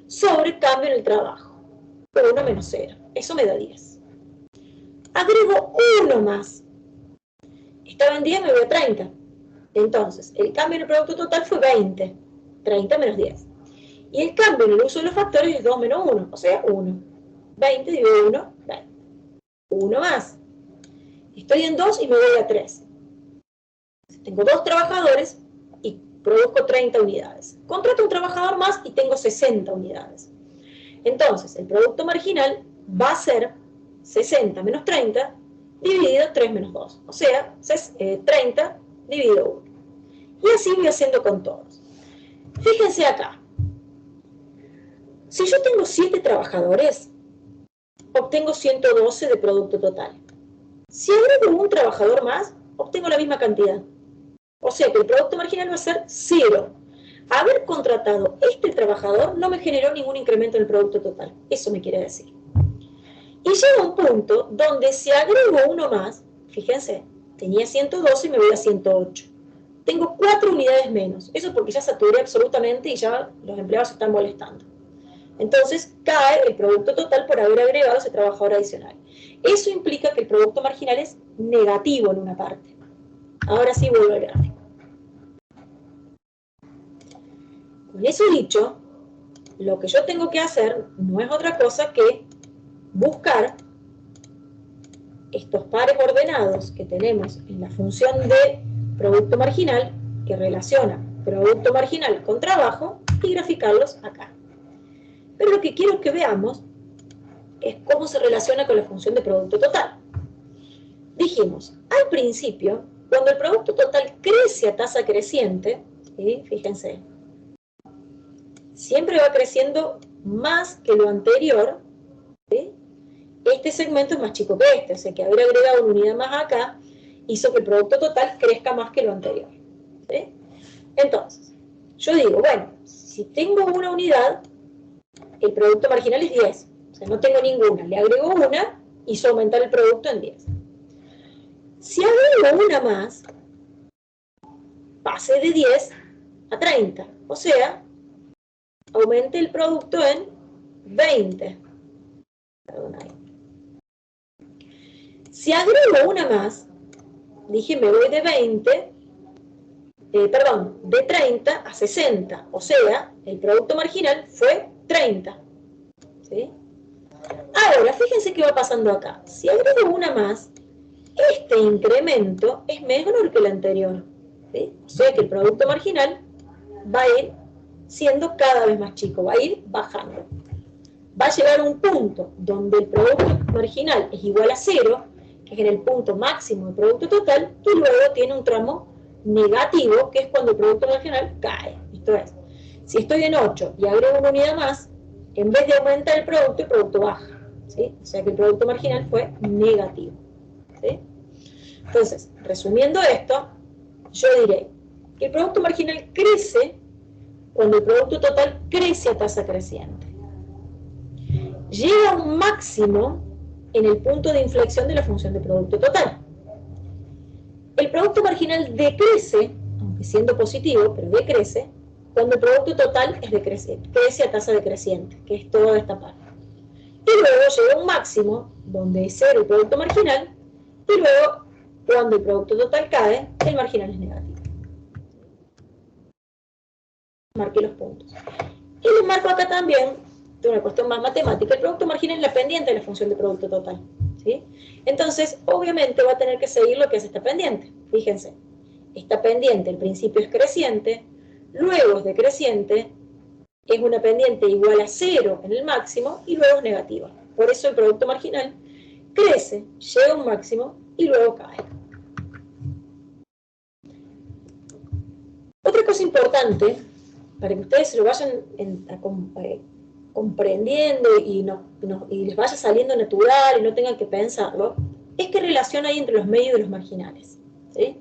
sobre cambio en el trabajo, 1 menos 0. Eso me da 10. Agrego uno más. Estaba en 10, me voy a 30. Entonces, el cambio en el producto total fue 20. 30 menos 10. Y el cambio en el uso de los factores es 2 menos 1, o sea, 1. 20 dividido 1, 20. 1 más. Estoy en 2 y me voy a 3. Tengo 2 trabajadores y produzco 30 unidades. Contrato un trabajador más y tengo 60 unidades. Entonces, el producto marginal va a ser 60 menos 30 dividido 3 menos 2. O sea, 30 dividido 1. Y así voy haciendo con todos. Fíjense acá. Si yo tengo 7 trabajadores, obtengo 112 de producto total. Si agrego un trabajador más, obtengo la misma cantidad. O sea que el producto marginal va a ser 0. Haber contratado este trabajador no me generó ningún incremento en el producto total. Eso me quiere decir. Y llega un punto donde si agrego uno más, fíjense, tenía 112 y me voy a 108. Tengo 4 unidades menos. Eso es porque ya saturé absolutamente y ya los empleados se están molestando. Entonces cae el producto total por haber agregado ese trabajador adicional. Eso implica que el producto marginal es negativo en una parte. Ahora sí vuelvo al gráfico. Con eso dicho, lo que yo tengo que hacer no es otra cosa que buscar estos pares ordenados que tenemos en la función de producto marginal, que relaciona producto marginal con trabajo, y graficarlos acá. Pero lo que quiero que veamos es cómo se relaciona con la función de producto total. Dijimos, al principio, cuando el producto total crece a tasa creciente, ¿sí? Fíjense. Siempre va creciendo más que lo anterior, ¿sí? Este segmento es más chico que este, o sea que haber agregado una unidad más acá hizo que el producto total crezca más que lo anterior, ¿sí? Entonces, yo digo, bueno, si tengo una unidad, el producto marginal es 10, o sea, no tengo ninguna, le agrego una, hizo aumentar el producto en 10. Si agrego una más, pase de 10 a 30, o sea, aumente el producto en 20. Perdón, ahí. Si agrego una más, dije me voy de 20, de 30 a 60, o sea, el producto marginal fue 30. ¿Sí? Ahora, fíjense qué va pasando acá. Si agrego una más, este incremento es menor que el anterior. ¿Sí? O sea que el producto marginal va a ir siendo cada vez más chico, va a ir bajando. Va a llegar a un punto donde el producto marginal es igual a 0, que es en el punto máximo del producto total, y luego tiene un tramo negativo, que es cuando el producto marginal cae. Esto es, si estoy en 8 y agrego una unidad más, en vez de aumentar el producto baja. ¿Sí? O sea que el producto marginal fue negativo. ¿Sí? Entonces, resumiendo esto, yo diré que el producto marginal crece cuando el producto total crece a tasa creciente. Llega a un máximo en el punto de inflexión de la función de producto total. El producto marginal decrece, aunque siendo positivo, pero decrece, cuando el producto total es decreciente, crece a tasa decreciente, que es toda esta parte. Y luego llega a un máximo, donde es 0 el producto marginal, y luego, cuando el producto total cae, el marginal es negativo. Marqué los puntos. Y les marco acá también, de una cuestión más matemática, el producto marginal es la pendiente de la función de producto total. ¿Sí? Entonces, obviamente va a tener que seguir lo que es esta pendiente. Fíjense, esta pendiente, al principio es creciente, luego es decreciente, es una pendiente igual a 0 en el máximo, y luego es negativa. Por eso el producto marginal crece, llega a un máximo, y luego cae. Otra cosa importante, para que ustedes se lo vayan comprendiendo y les vaya saliendo natural y no tengan que pensarlo, es qué relación hay entre los medios y los marginales. ¿Sí?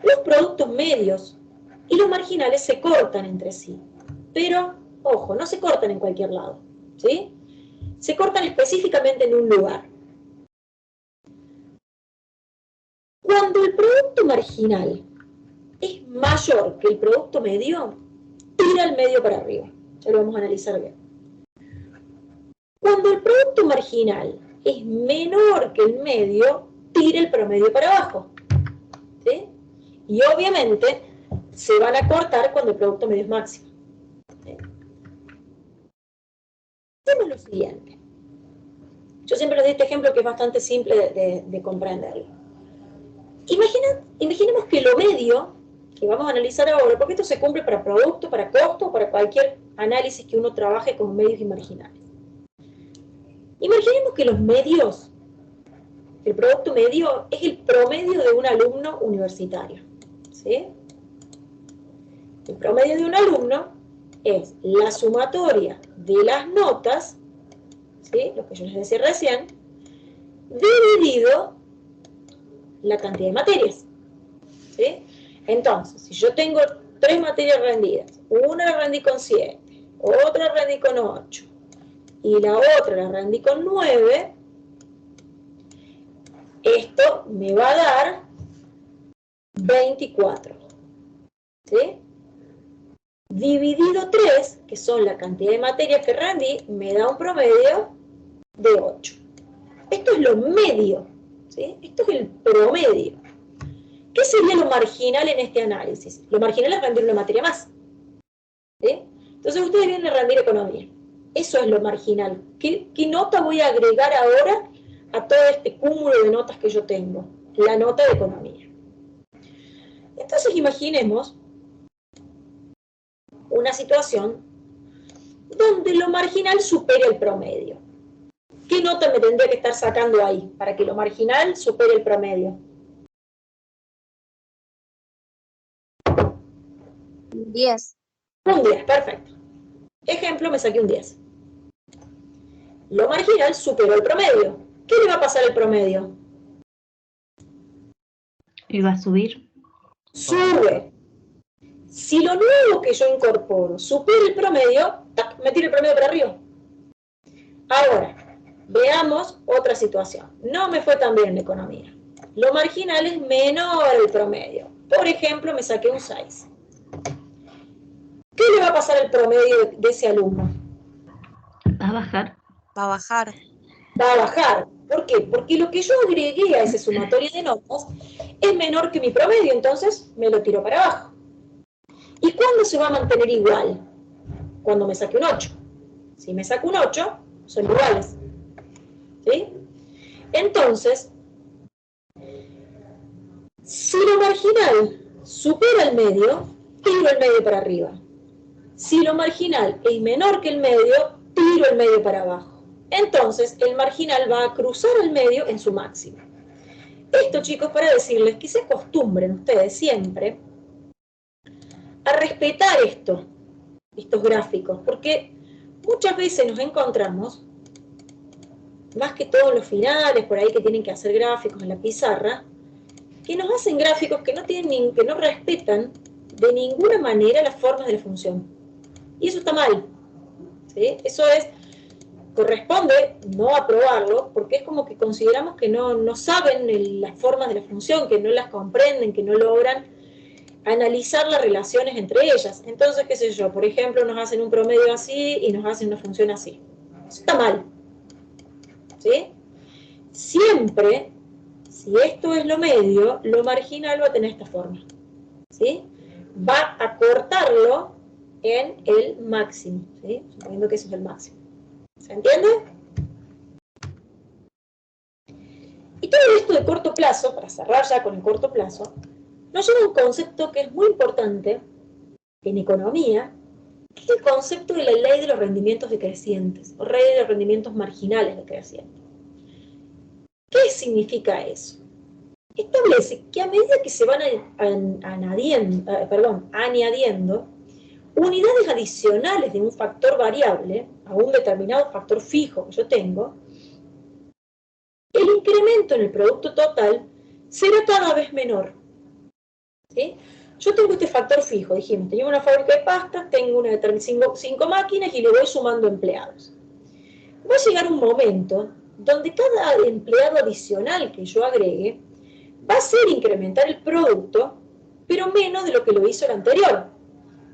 Los productos medios y los marginales se cortan entre sí, pero, ojo, no se cortan en cualquier lado. ¿Sí? Se cortan específicamente en un lugar. Cuando el producto marginal es mayor que el producto medio, tira el medio para arriba. Ya lo vamos a analizar bien. Cuando el producto marginal es menor que el medio, tira el promedio para abajo. ¿Sí? Y obviamente se van a cortar cuando el producto medio es máximo. ¿Sí? Hacemos lo siguiente. Yo siempre les doy este ejemplo que es bastante simple de comprenderlo. Imaginemos que lo medio, que vamos a analizar ahora, porque esto se cumple para producto, para costo, para cualquier análisis que uno trabaje con medios y marginales. Imaginemos que los medios, el producto medio es el promedio de un alumno universitario. ¿Sí? El promedio de un alumno es la sumatoria de las notas, ¿sí? Lo que yo les decía recién, dividido la cantidad de materias. ¿Sí? Entonces, si yo tengo 3 materias rendidas, una la rendí con 7, otra la rendí con 8, y la otra la rendí con 9, esto me va a dar 24. ¿Sí? Dividido 3, que son la cantidad de materias que rendí, me da un promedio de 8. Esto es lo medio. ¿Sí? Esto es el promedio. ¿Qué sería lo marginal en este análisis? Lo marginal es rendir una materia más. ¿Sí? Entonces ustedes vienen a rendir economía. Eso es lo marginal. ¿Qué nota voy a agregar ahora a todo este cúmulo de notas que yo tengo? La nota de economía. Entonces imaginemos una situación donde lo marginal supere el promedio. ¿Qué nota me tendría que estar sacando ahí para que lo marginal supere el promedio? 10. Un 10, perfecto. Ejemplo, me saqué un 10. Lo marginal superó el promedio. ¿Qué le va a pasar al promedio? ¿Y va a subir? Sube. Si lo nuevo que yo incorporo supera el promedio, ¡tac!, me tiro el promedio para arriba. Ahora, veamos otra situación. No me fue tan bien en la economía. Lo marginal es menor al promedio. Por ejemplo, me saqué un 6. ¿Qué le va a pasar al promedio de ese alumno? ¿Va a bajar? Va a bajar. Va a bajar. ¿Por qué? Porque lo que yo agregué a ese sumatorio de notas es menor que mi promedio, entonces me lo tiro para abajo. ¿Y cuándo se va a mantener igual? Cuando me saque un 8. Si me saco un 8, son iguales. ¿Sí? Entonces, si lo marginal supera el medio, tiro el medio para arriba. Si lo marginal es menor que el medio, tiro el medio para abajo. Entonces, el marginal va a cruzar el medio en su máximo. Esto, chicos, para decirles que se acostumbren ustedes siempre a respetar estos gráficos, porque muchas veces nos encontramos, más que todo en los finales, por ahí que tienen que hacer gráficos en la pizarra, que nos hacen gráficos que no respetan de ninguna manera las formas de la función. Y eso está mal. ¿Sí? Eso corresponde no aprobarlo, porque es como que consideramos que no saben las formas de la función, que no las comprenden, que no logran analizar las relaciones entre ellas. Entonces, qué sé yo, por ejemplo, nos hacen un promedio así y nos hacen una función así. Eso está mal. ¿Sí? Siempre, si esto es lo medio, lo marginal va a tener esta forma. ¿Sí? Va a cortarlo en el máximo. ¿Sí? Suponiendo que eso es el máximo. ¿Se entiende? Y todo esto de corto plazo, para cerrar ya con el corto plazo, nos lleva a un concepto que es muy importante en economía, que es el concepto de la ley de los rendimientos decrecientes, o ley de los rendimientos marginales decrecientes. ¿Qué significa eso? Establece que a medida que se van añadiendo unidades adicionales de un factor variable a un determinado factor fijo que yo tengo, el incremento en el producto total será cada vez menor. ¿Sí? Yo tengo este factor fijo, dijimos, tengo una fábrica de pastas, tengo cinco máquinas y le voy sumando empleados. Va a llegar un momento donde cada empleado adicional que yo agregue va a hacer incrementar el producto, pero menos de lo que lo hizo el anterior.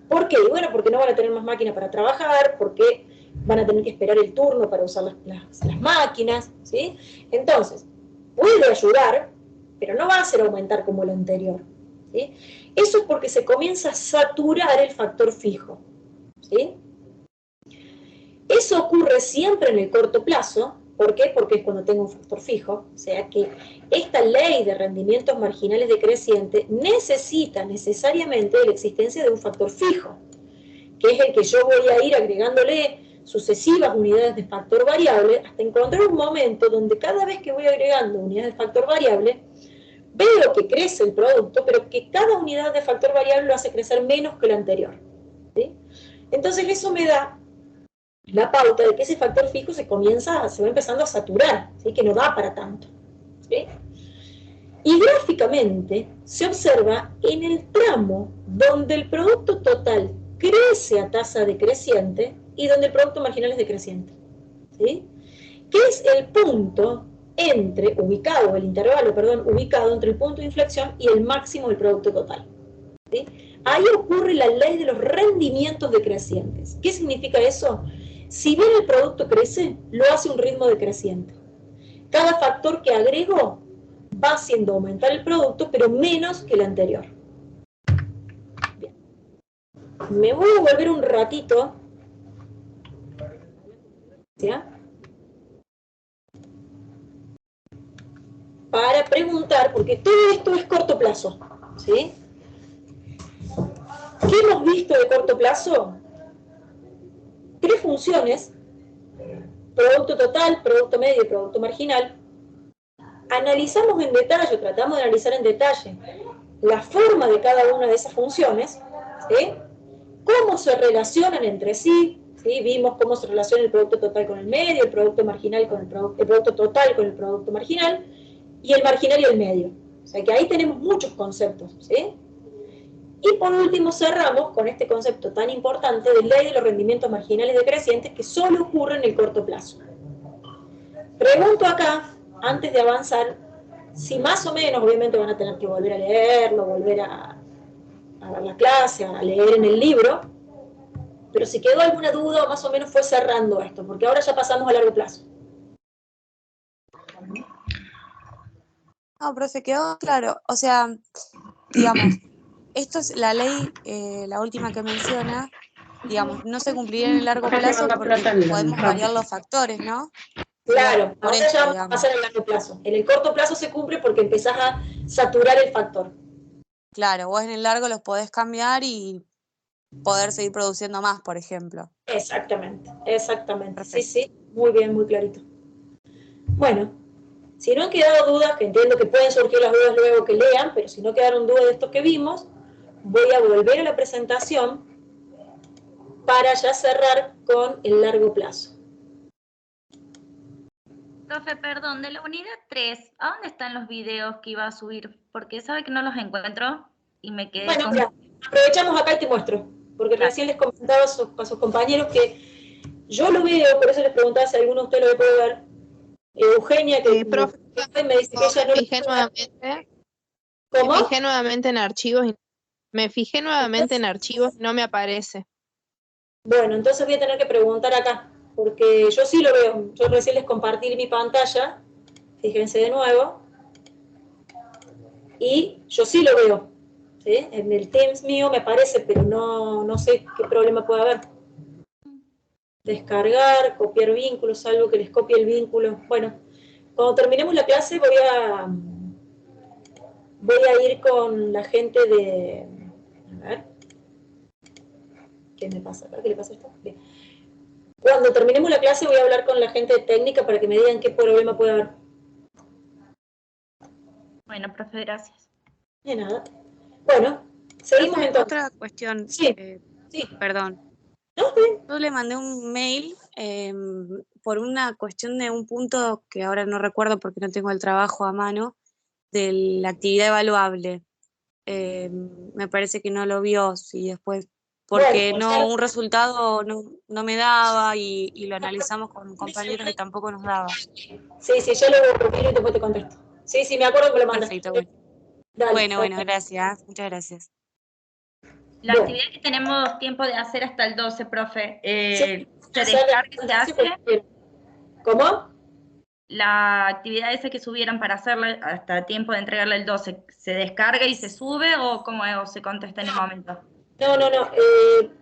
¿Por qué? Bueno, porque no van a tener más máquinas para trabajar, porque van a tener que esperar el turno para usar las máquinas, ¿sí? Entonces, puede ayudar, pero no va a hacer aumentar como el anterior, ¿sí? Eso es porque se comienza a saturar el factor fijo, ¿sí? Eso ocurre siempre en el corto plazo. ¿Por qué? Porque es cuando tengo un factor fijo. O sea que esta ley de rendimientos marginales decrecientes necesita necesariamente de la existencia de un factor fijo, que es el que yo voy a ir agregándole sucesivas unidades de factor variable hasta encontrar un momento donde cada vez que voy agregando unidades de factor variable, veo que crece el producto, pero que cada unidad de factor variable lo hace crecer menos que la anterior. ¿Sí? Entonces eso me da la pauta de que ese factor fijo se va empezando a saturar, ¿sí? Que no da para tanto. ¿Sí? Y gráficamente se observa en el tramo donde el producto total crece a tasa decreciente y donde el producto marginal es decreciente. ¿Sí? Que es el punto ubicado entre el punto de inflexión y el máximo del producto total. ¿Sí? Ahí ocurre la ley de los rendimientos decrecientes. ¿Qué significa eso? Si bien el producto crece, lo hace a un ritmo decreciente. Cada factor que agrego va haciendo aumentar el producto, pero menos que el anterior. Bien. Me voy a volver un ratito. ¿Sí? Para preguntar, porque todo esto es corto plazo. ¿Sí? ¿Qué hemos visto de corto plazo? 3 funciones: producto total, producto medio y producto marginal. Analizamos en detalle, tratamos de analizar en detalle la forma de cada una de esas funciones, ¿sí? cómo se relacionan entre sí, ¿sí? Vimos cómo se relaciona el producto total con el medio, el producto marginal con el producto total con el producto marginal, y el marginal y el medio. O sea que ahí tenemos muchos conceptos, ¿sí? Y por último cerramos con este concepto tan importante de ley de los rendimientos marginales decrecientes que solo ocurre en el corto plazo. Pregunto acá, antes de avanzar, si más o menos, obviamente van a tener que volver a leerlo, volver a ver la clase, a leer en el libro, pero si quedó alguna duda o más o menos fue cerrando esto, porque ahora ya pasamos a largo plazo. No, profe, quedó claro. O sea, digamos, esto es la ley, la última que menciona, digamos, no se cumpliría en el largo plazo porque podemos variar los factores, ¿no? Claro, Por ahora esto, ya vamos a digamos. pasar al largo plazo. En el corto plazo se cumple porque empezás a saturar el factor. Claro, vos en el largo los podés cambiar y poder seguir produciendo más, por ejemplo. Exactamente, exactamente. Perfecto. Sí, sí, muy bien, muy clarito. Bueno, si no han quedado dudas, que entiendo que pueden surgir las dudas luego que lean, pero si no quedaron dudas de esto que vimos, voy a volver a la presentación para ya cerrar con el largo plazo. Profe, perdón, de la unidad 3, ¿a dónde están los videos que iba a subir? Porque sabe que no los encuentro y me quedé Bueno, con... mira, aprovechamos acá y te muestro, porque Claro. recién les comentaba a sus compañeros que yo lo veo, por eso les preguntaba si alguno de ustedes lo puede ver. Eugenia, que Profe, me dice que ella no lo fijé puede ver. nuevamente, ¿Cómo? me fijé nuevamente en archivos y me fijé nuevamente en archivos y no me aparece. Bueno, entonces voy a tener que preguntar acá, porque yo sí lo veo. Yo recién les compartí mi pantalla, fíjense de nuevo, y yo sí lo veo. ¿Sí? En el Teams mío me aparece, pero no sé qué problema puede haber. Descargar, copiar vínculos, salvo que les copie el vínculo. Bueno, cuando terminemos la clase voy a ir con la gente de... A ver. ¿Qué me pasa? ¿Qué le pasa a esto? Bien. Cuando terminemos la clase voy a hablar con la gente de técnica para que me digan qué problema puede haber. Bueno, profe, gracias. De nada. Bueno, seguimos Profe, entonces. otra cuestión, Sí, sí. perdón. ¿No? ¿Está bien? Yo le mandé un mail por una cuestión de un punto que ahora no recuerdo porque no tengo el trabajo a mano, de la actividad evaluable. Me parece que no lo vio, si después, porque Bueno, no, un resultado no me daba y lo analizamos con compañeros y tampoco nos daba. sí, ya lo confirmo y después te contesto. Sí, me acuerdo que lo mandaste. Perfecto, bueno. Dale, Bueno, gracias, muchas gracias. La Bueno. actividad que tenemos tiempo de hacer hasta el 12, profe, Sí, ¿se ya descarga y se sí, hace? ¿Cómo? La actividad esa que subieron para hacerla hasta tiempo de entregarla el 12, ¿se descarga y se sube o cómo es, o se contesta en el momento? No.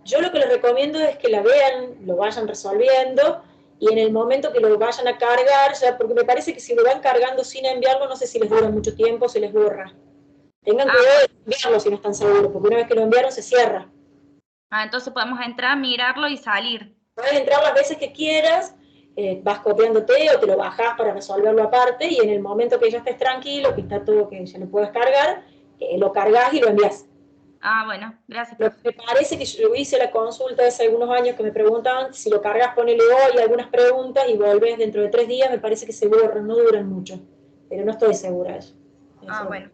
Yo lo que les recomiendo es que la vean, lo vayan resolviendo y en el momento que lo vayan a cargar, ya, porque me parece que si lo van cargando sin enviarlo, no sé si les dura mucho tiempo, se les borra. Tengan cuidado de enviarlo si no están seguros, porque una vez que lo enviaron se cierra. Entonces podemos entrar, mirarlo y salir. Puedes entrar las veces que quieras, vas copiándote o te lo bajás para resolverlo aparte y en el momento que ya estés tranquilo, que está todo, que ya lo puedes cargar, lo cargas y lo envías. Bueno, gracias, Lo profe. que me parece que yo hice la consulta hace algunos años que me preguntaban, si lo cargas, ponele hoy algunas preguntas y volvés dentro de 3 días, me parece que se borran, no duran mucho. Pero no estoy segura de eso. Bueno,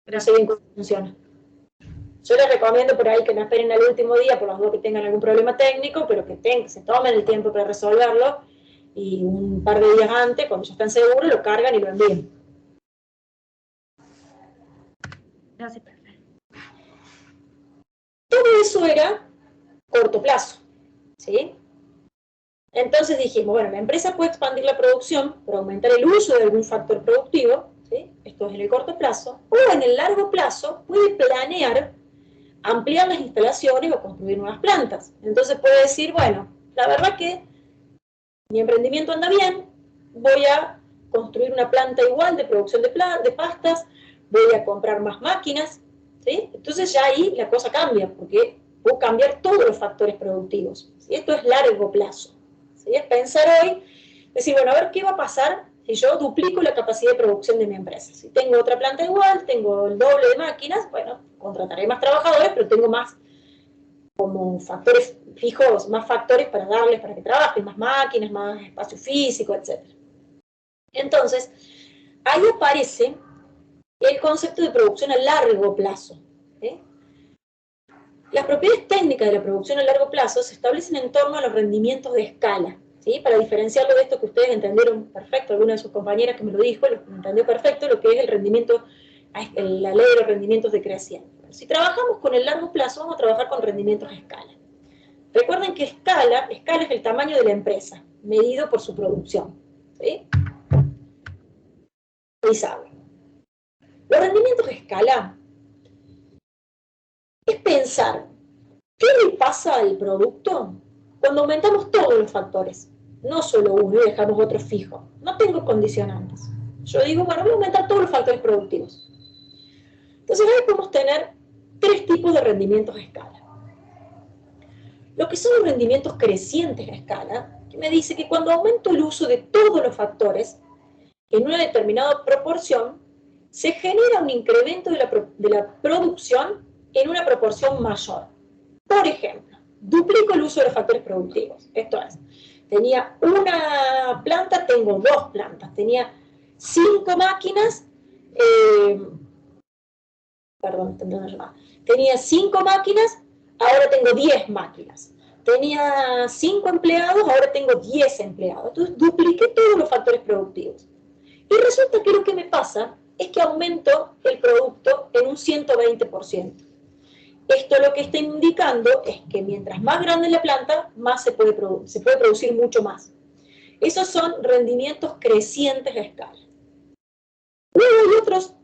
No sé gracias. bien cómo funciona. Yo les recomiendo por ahí que no esperen al último día por los dos que tengan algún problema técnico, pero que se tomen el tiempo para resolverlo y un par de días antes, cuando ya están seguros, lo cargan y lo envían. Gracias, profe. Todo eso era corto plazo, ¿sí? Entonces dijimos, bueno, la empresa puede expandir la producción para aumentar el uso de algún factor productivo, ¿sí? Esto es en el corto plazo, o en el largo plazo puede planear ampliar las instalaciones o construir nuevas plantas. Entonces puede decir, bueno, la verdad que mi emprendimiento anda bien, voy a construir una planta igual de producción de pastas, voy a comprar más máquinas, ¿sí? Entonces ya ahí la cosa cambia, porque puedo cambiar todos los factores productivos, ¿sí? Esto es largo plazo, ¿sí? Es pensar hoy, decir, bueno, a ver qué va a pasar si yo duplico la capacidad de producción de mi empresa. Si tengo otra planta igual, tengo el doble de máquinas, bueno, contrataré más trabajadores, pero tengo más como factores fijos, más factores para darles para que trabajen, más máquinas, más espacio físico, etc. Entonces, ahí aparece el concepto de producción a largo plazo. ¿Sí? Las propiedades técnicas de la producción a largo plazo se establecen en torno a los rendimientos de escala, ¿sí? Para diferenciarlo de esto que ustedes entendieron perfecto, alguna de sus compañeras que me lo dijo, lo entendió perfecto, lo que es el rendimiento, la ley de los rendimientos decrecientes. Si trabajamos con el largo plazo, vamos a trabajar con rendimientos a escala. Recuerden que escala es el tamaño de la empresa, medido por su producción. ¿Sí? Y saben. Los rendimientos a escala es pensar qué le pasa al producto cuando aumentamos todos los factores, no solo uno y dejamos otro fijo. No tengo condicionantes. Yo digo, bueno, voy a aumentar todos los factores productivos. Entonces ahí podemos tener tres tipos de rendimientos a escala. Lo que son los rendimientos crecientes a escala, que me dice que cuando aumento el uso de todos los factores en una determinada proporción, se genera un incremento de la producción en una proporción mayor. Por ejemplo, duplico el uso de los factores productivos. Esto es, tenía una planta, tengo dos plantas. Tenía 5 máquinas, tenía 5 máquinas, ahora tengo 10 máquinas. Tenía 5 empleados, ahora tengo 10 empleados. Entonces dupliqué todos los factores productivos. Y resulta que lo que me pasa es que aumento el producto en un 120%. Esto lo que está indicando es que mientras más grande la planta, más se puede producir mucho más. Esos son rendimientos crecientes a escala. Luego hay otros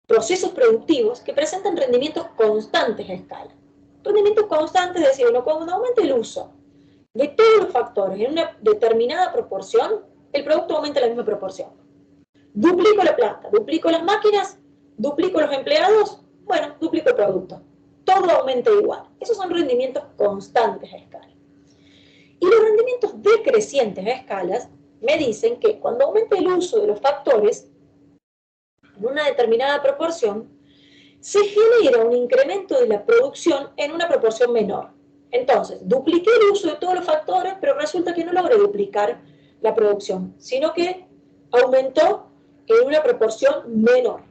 procesos productivos que presentan rendimientos constantes a escala. Rendimientos constantes, es decir, cuando aumenta el uso de todos los factores en una determinada proporción, el producto aumenta en la misma proporción. Duplico la planta, duplico las máquinas, duplico los empleados, bueno, duplico el producto. Todo aumenta igual. Esos son rendimientos constantes a escala. Y los rendimientos decrecientes a escalas me dicen que cuando aumenta el uso de los factores en una determinada proporción, se genera un incremento de la producción en una proporción menor. Entonces, dupliqué el uso de todos los factores, pero resulta que no logré duplicar la producción, sino que aumentó en una proporción menor.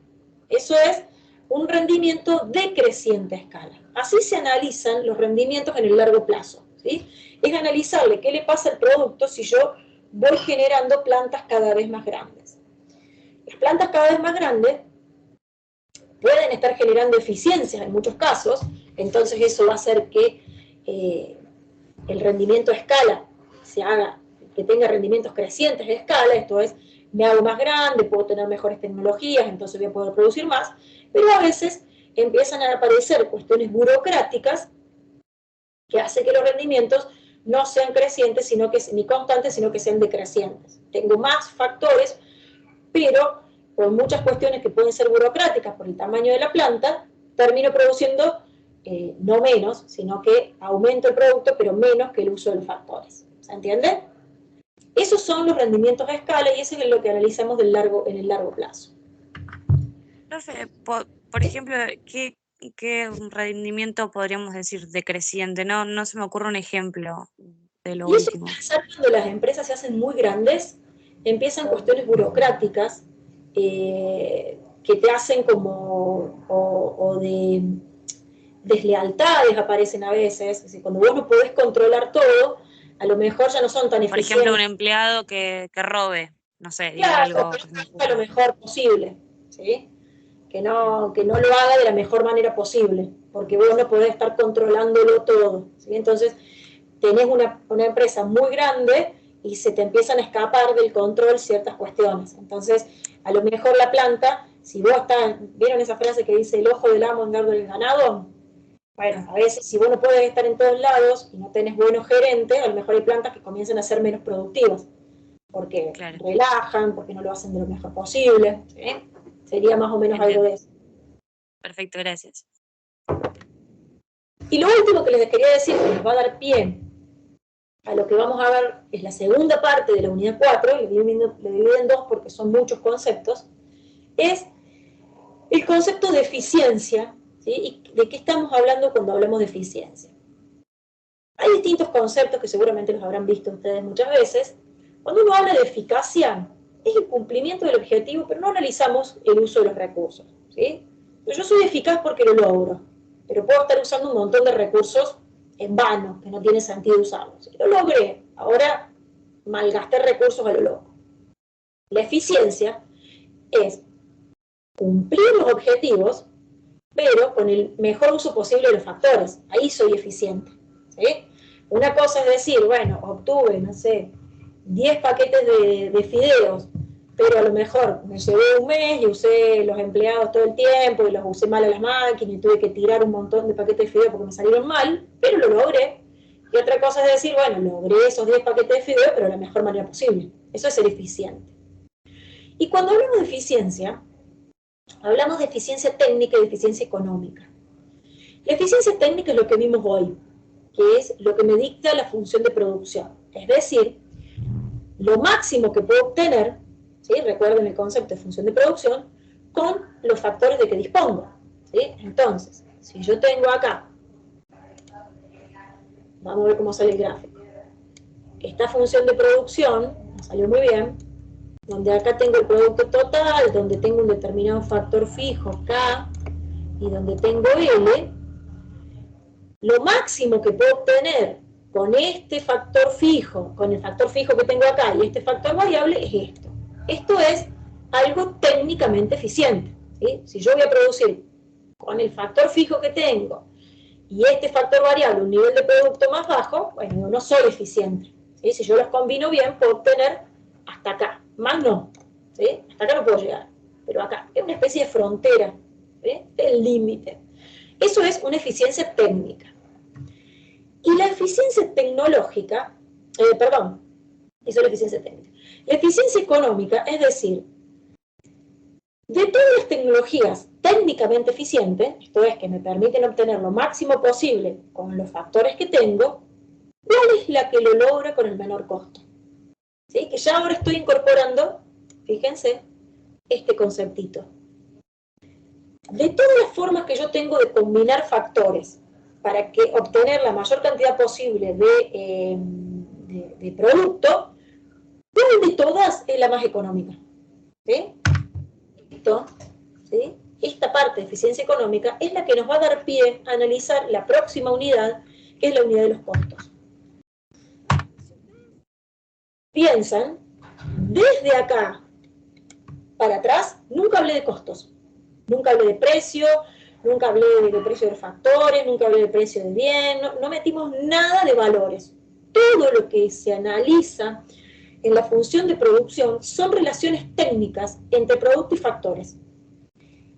Eso es un rendimiento decreciente a escala. Así se analizan los rendimientos en el largo plazo, ¿sí? Es analizarle qué le pasa al producto si yo voy generando plantas cada vez más grandes. Las plantas cada vez más grandes pueden estar generando eficiencias en muchos casos, entonces eso va a hacer que el rendimiento a escala se haga, que tenga rendimientos crecientes a escala, esto es, me hago más grande, puedo tener mejores tecnologías, entonces voy a poder producir más, pero a veces empiezan a aparecer cuestiones burocráticas que hacen que los rendimientos no sean crecientes, ni constantes, sino que sean decrecientes. Tengo más factores, pero por muchas cuestiones que pueden ser burocráticas por el tamaño de la planta, termino produciendo no menos, sino que aumento el producto, pero menos que el uso de los factores. ¿Se entiende? Esos son los rendimientos a escala y eso es lo que analizamos en el largo plazo. Profe, por ejemplo, ¿qué rendimiento podríamos decir decreciente? No se me ocurre un ejemplo de lo último. Y eso pasa cuando las empresas se hacen muy grandes, empiezan cuestiones burocráticas que te hacen como, o de deslealtades aparecen a veces, es decir, cuando vos no podés controlar todo, a lo mejor ya no son tan eficientes. Por ejemplo, un empleado que robe, no sé, claro, algo. Que lo mejor posible, ¿sí? Que no lo haga de la mejor manera posible, porque vos no podés estar controlándolo todo, ¿sí? Entonces, tenés una empresa muy grande y se te empiezan a escapar del control ciertas cuestiones. Entonces, a lo mejor la planta, si vos ¿vieron esa frase que dice el ojo del amo engorda el ganado? Bueno, a veces si vos no podés estar en todos lados y no tenés buenos gerentes, a lo mejor hay plantas que comienzan a ser menos productivas, porque relajan, porque no lo hacen de lo mejor posible, ¿sí? Sería más o menos algo de eso. Perfecto, gracias. Y lo último que les quería decir, que nos va a dar pie a lo que vamos a ver, es la segunda parte de la unidad 4, le divido en dos porque son muchos conceptos, es el concepto de eficiencia ¿sí? ¿Y de qué estamos hablando cuando hablamos de eficiencia? Hay distintos conceptos que seguramente los habrán visto ustedes muchas veces. Cuando uno habla de eficacia, es el cumplimiento del objetivo, pero no analizamos el uso de los recursos, ¿sí? Yo soy eficaz porque lo logro, pero puedo estar usando un montón de recursos en vano, que no tiene sentido usarlos. Lo logré, ahora malgasté recursos a lo loco. La eficiencia es cumplir los objetivos, pero con el mejor uso posible de los factores. Ahí soy eficiente, ¿sí? Una cosa es decir, bueno, obtuve, no sé, 10 paquetes de fideos, pero a lo mejor me llevé un mes y usé los empleados todo el tiempo y los usé mal a las máquinas y tuve que tirar un montón de paquetes de fideos porque me salieron mal, pero lo logré. Y otra cosa es decir, bueno, logré esos 10 paquetes de fideos, pero de la mejor manera posible. Eso es ser eficiente. Y cuando hablamos de eficiencia, hablamos de eficiencia técnica y de eficiencia económica. La eficiencia técnica es lo que vimos hoy, que es lo que me dicta la función de producción. Es decir, lo máximo que puedo obtener, ¿sí? Recuerden el concepto de función de producción, con los factores de que dispongo, ¿sí? Entonces, si yo tengo acá, vamos a ver cómo sale el gráfico, esta función de producción, salió muy bien, donde acá tengo el producto total, donde tengo un determinado factor fijo, K, y donde tengo L, lo máximo que puedo obtener con este factor fijo, con el factor fijo que tengo acá y este factor variable es esto. Esto es algo técnicamente eficiente, ¿sí? Si yo voy a producir con el factor fijo que tengo y este factor variable un nivel de producto más bajo, bueno, no soy eficiente, ¿sí? Si yo los combino bien, puedo obtener hasta acá, más no, ¿sí? Hasta acá no puedo llegar, pero acá es una especie de frontera, ¿sí? El límite. Eso es una eficiencia técnica. Y la eficiencia tecnológica, eso es la eficiencia técnica. La eficiencia económica, es decir, de todas las tecnologías técnicamente eficientes, esto es, que me permiten obtener lo máximo posible con los factores que tengo, ¿cuál es la que lo logra con el menor costo? ¿Sí? Que ya ahora estoy incorporando, fíjense, este conceptito. De todas las formas que yo tengo de combinar factores para que obtener la mayor cantidad posible de producto, ¿cuál de todas es la más económica? ¿Sí? Esto, ¿sí? Esta parte de eficiencia económica es la que nos va a dar pie a analizar la próxima unidad, que es la unidad de los costos. Piensan, desde acá para atrás, nunca hablé de costos. Nunca hablé de precio, nunca hablé de precio de factores, nunca hablé de precio de bien, no metimos nada de valores. Todo lo que se analiza en la función de producción son relaciones técnicas entre producto y factores.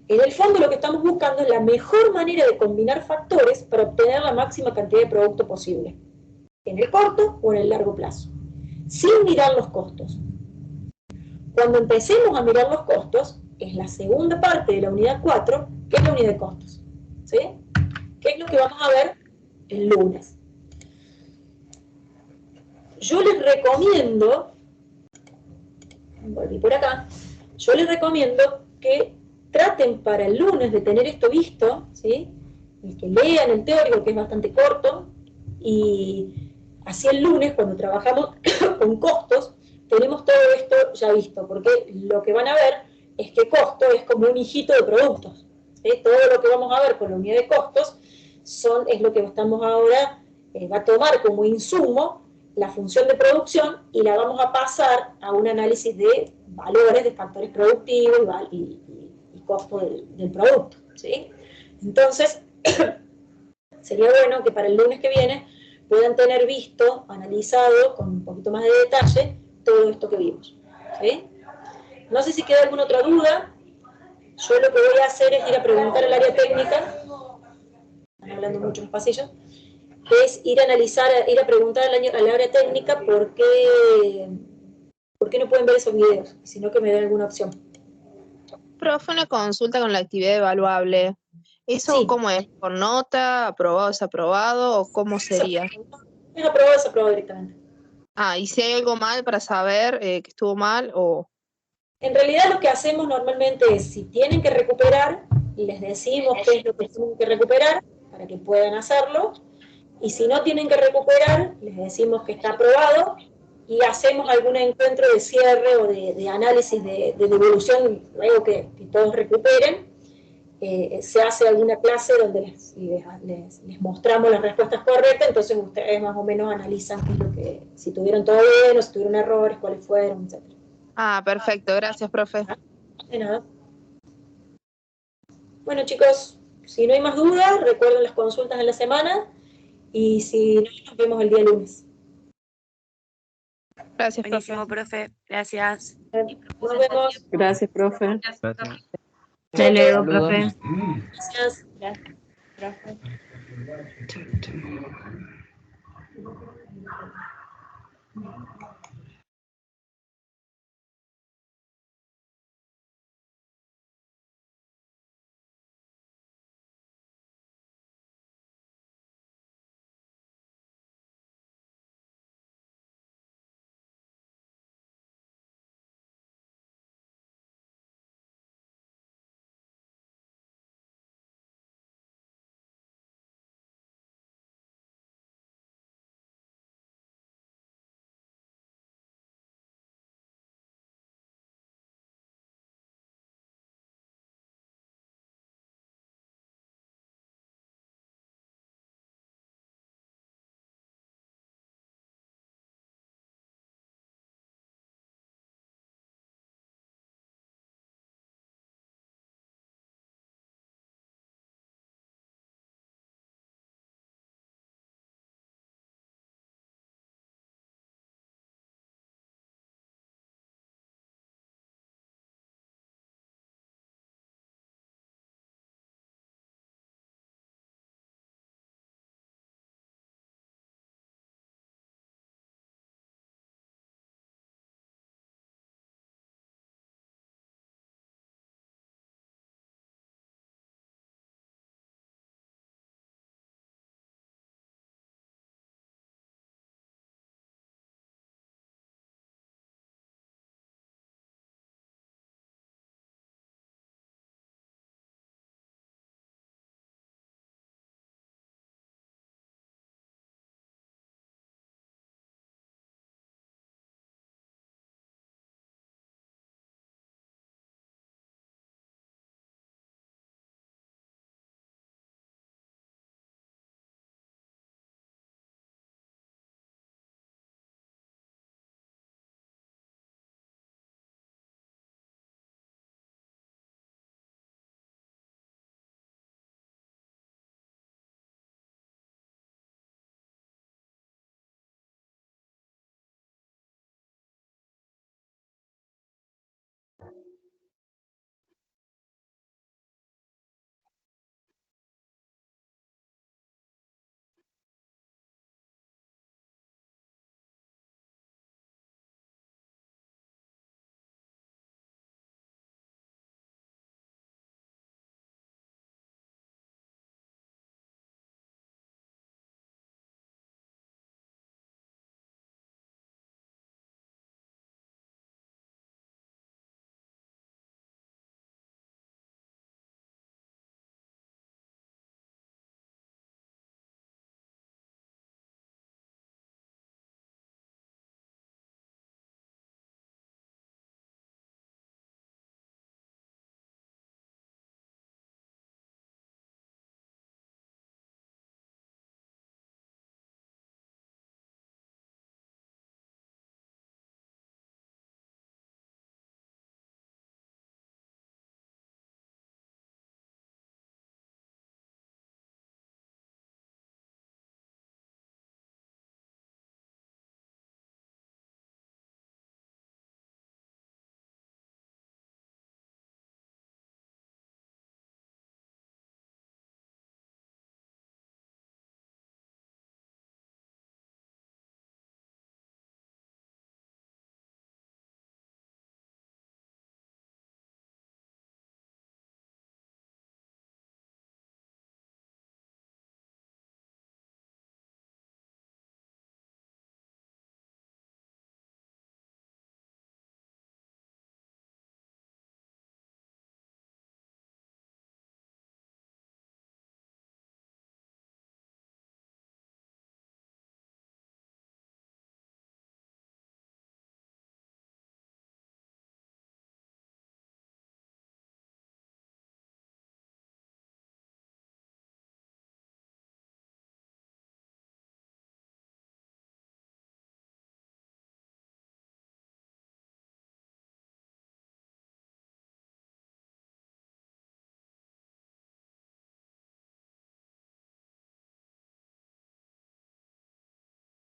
En el fondo lo que estamos buscando es la mejor manera de combinar factores para obtener la máxima cantidad de producto posible, en el corto o en el largo plazo, sin mirar los costos. Cuando empecemos a mirar los costos, es la segunda parte de la unidad 4, que es la unidad de costos, ¿sí? ¿Qué es lo que vamos a ver el lunes? Yo les recomiendo, volví por acá, yo les recomiendo que traten para el lunes de tener esto visto, ¿sí? Y que lean el teórico, que es bastante corto, y así el lunes, cuando trabajamos con costos, tenemos todo esto ya visto, porque lo que van a ver es que costo es como un hijito de productos, ¿sí? Todo lo que vamos a ver con la unidad de costos es lo que estamos ahora, va a tomar como insumo la función de producción y la vamos a pasar a un análisis de valores, de factores productivos y costo del producto, ¿sí? Entonces, sería bueno que para el lunes que viene puedan tener visto, analizado con un poquito más de detalle, todo esto que vimos, ¿sí? No sé si queda alguna otra duda. Yo lo que voy a hacer es ir a preguntar al área técnica, están hablando mucho en los pasillos, es ir a analizar, ir a preguntar al área técnica por qué no pueden ver esos videos, sino que me den alguna opción. Profe, una consulta con la actividad evaluable. ¿Eso Sí. cómo es? ¿Por nota? ¿Aprobado, desaprobado? ¿O cómo sería? Es aprobado o desaprobado directamente. Ah, ¿y si hay algo mal para saber que estuvo mal? O... En realidad lo que hacemos normalmente es, si tienen que recuperar, y les decimos qué es lo que tienen que recuperar para que puedan hacerlo, y si no tienen que recuperar, les decimos que está aprobado, y hacemos algún encuentro de cierre o de análisis de devolución, luego que todos recuperen. Se hace alguna clase donde les mostramos las respuestas correctas, entonces ustedes más o menos analizan qué es lo que, si tuvieron todo bien o si tuvieron errores, cuáles fueron, etc. Ah, perfecto, gracias, profe. De nada. Bueno, chicos, si no hay más dudas, recuerden las consultas en la semana, y si no, nos vemos el día lunes. Gracias, profe. Buenísimo, profe. Gracias. Nos vemos. Gracias, profe. Gracias. Hasta luego, Saludos. profe. Gracias. Gracias, profe. Chau, chau.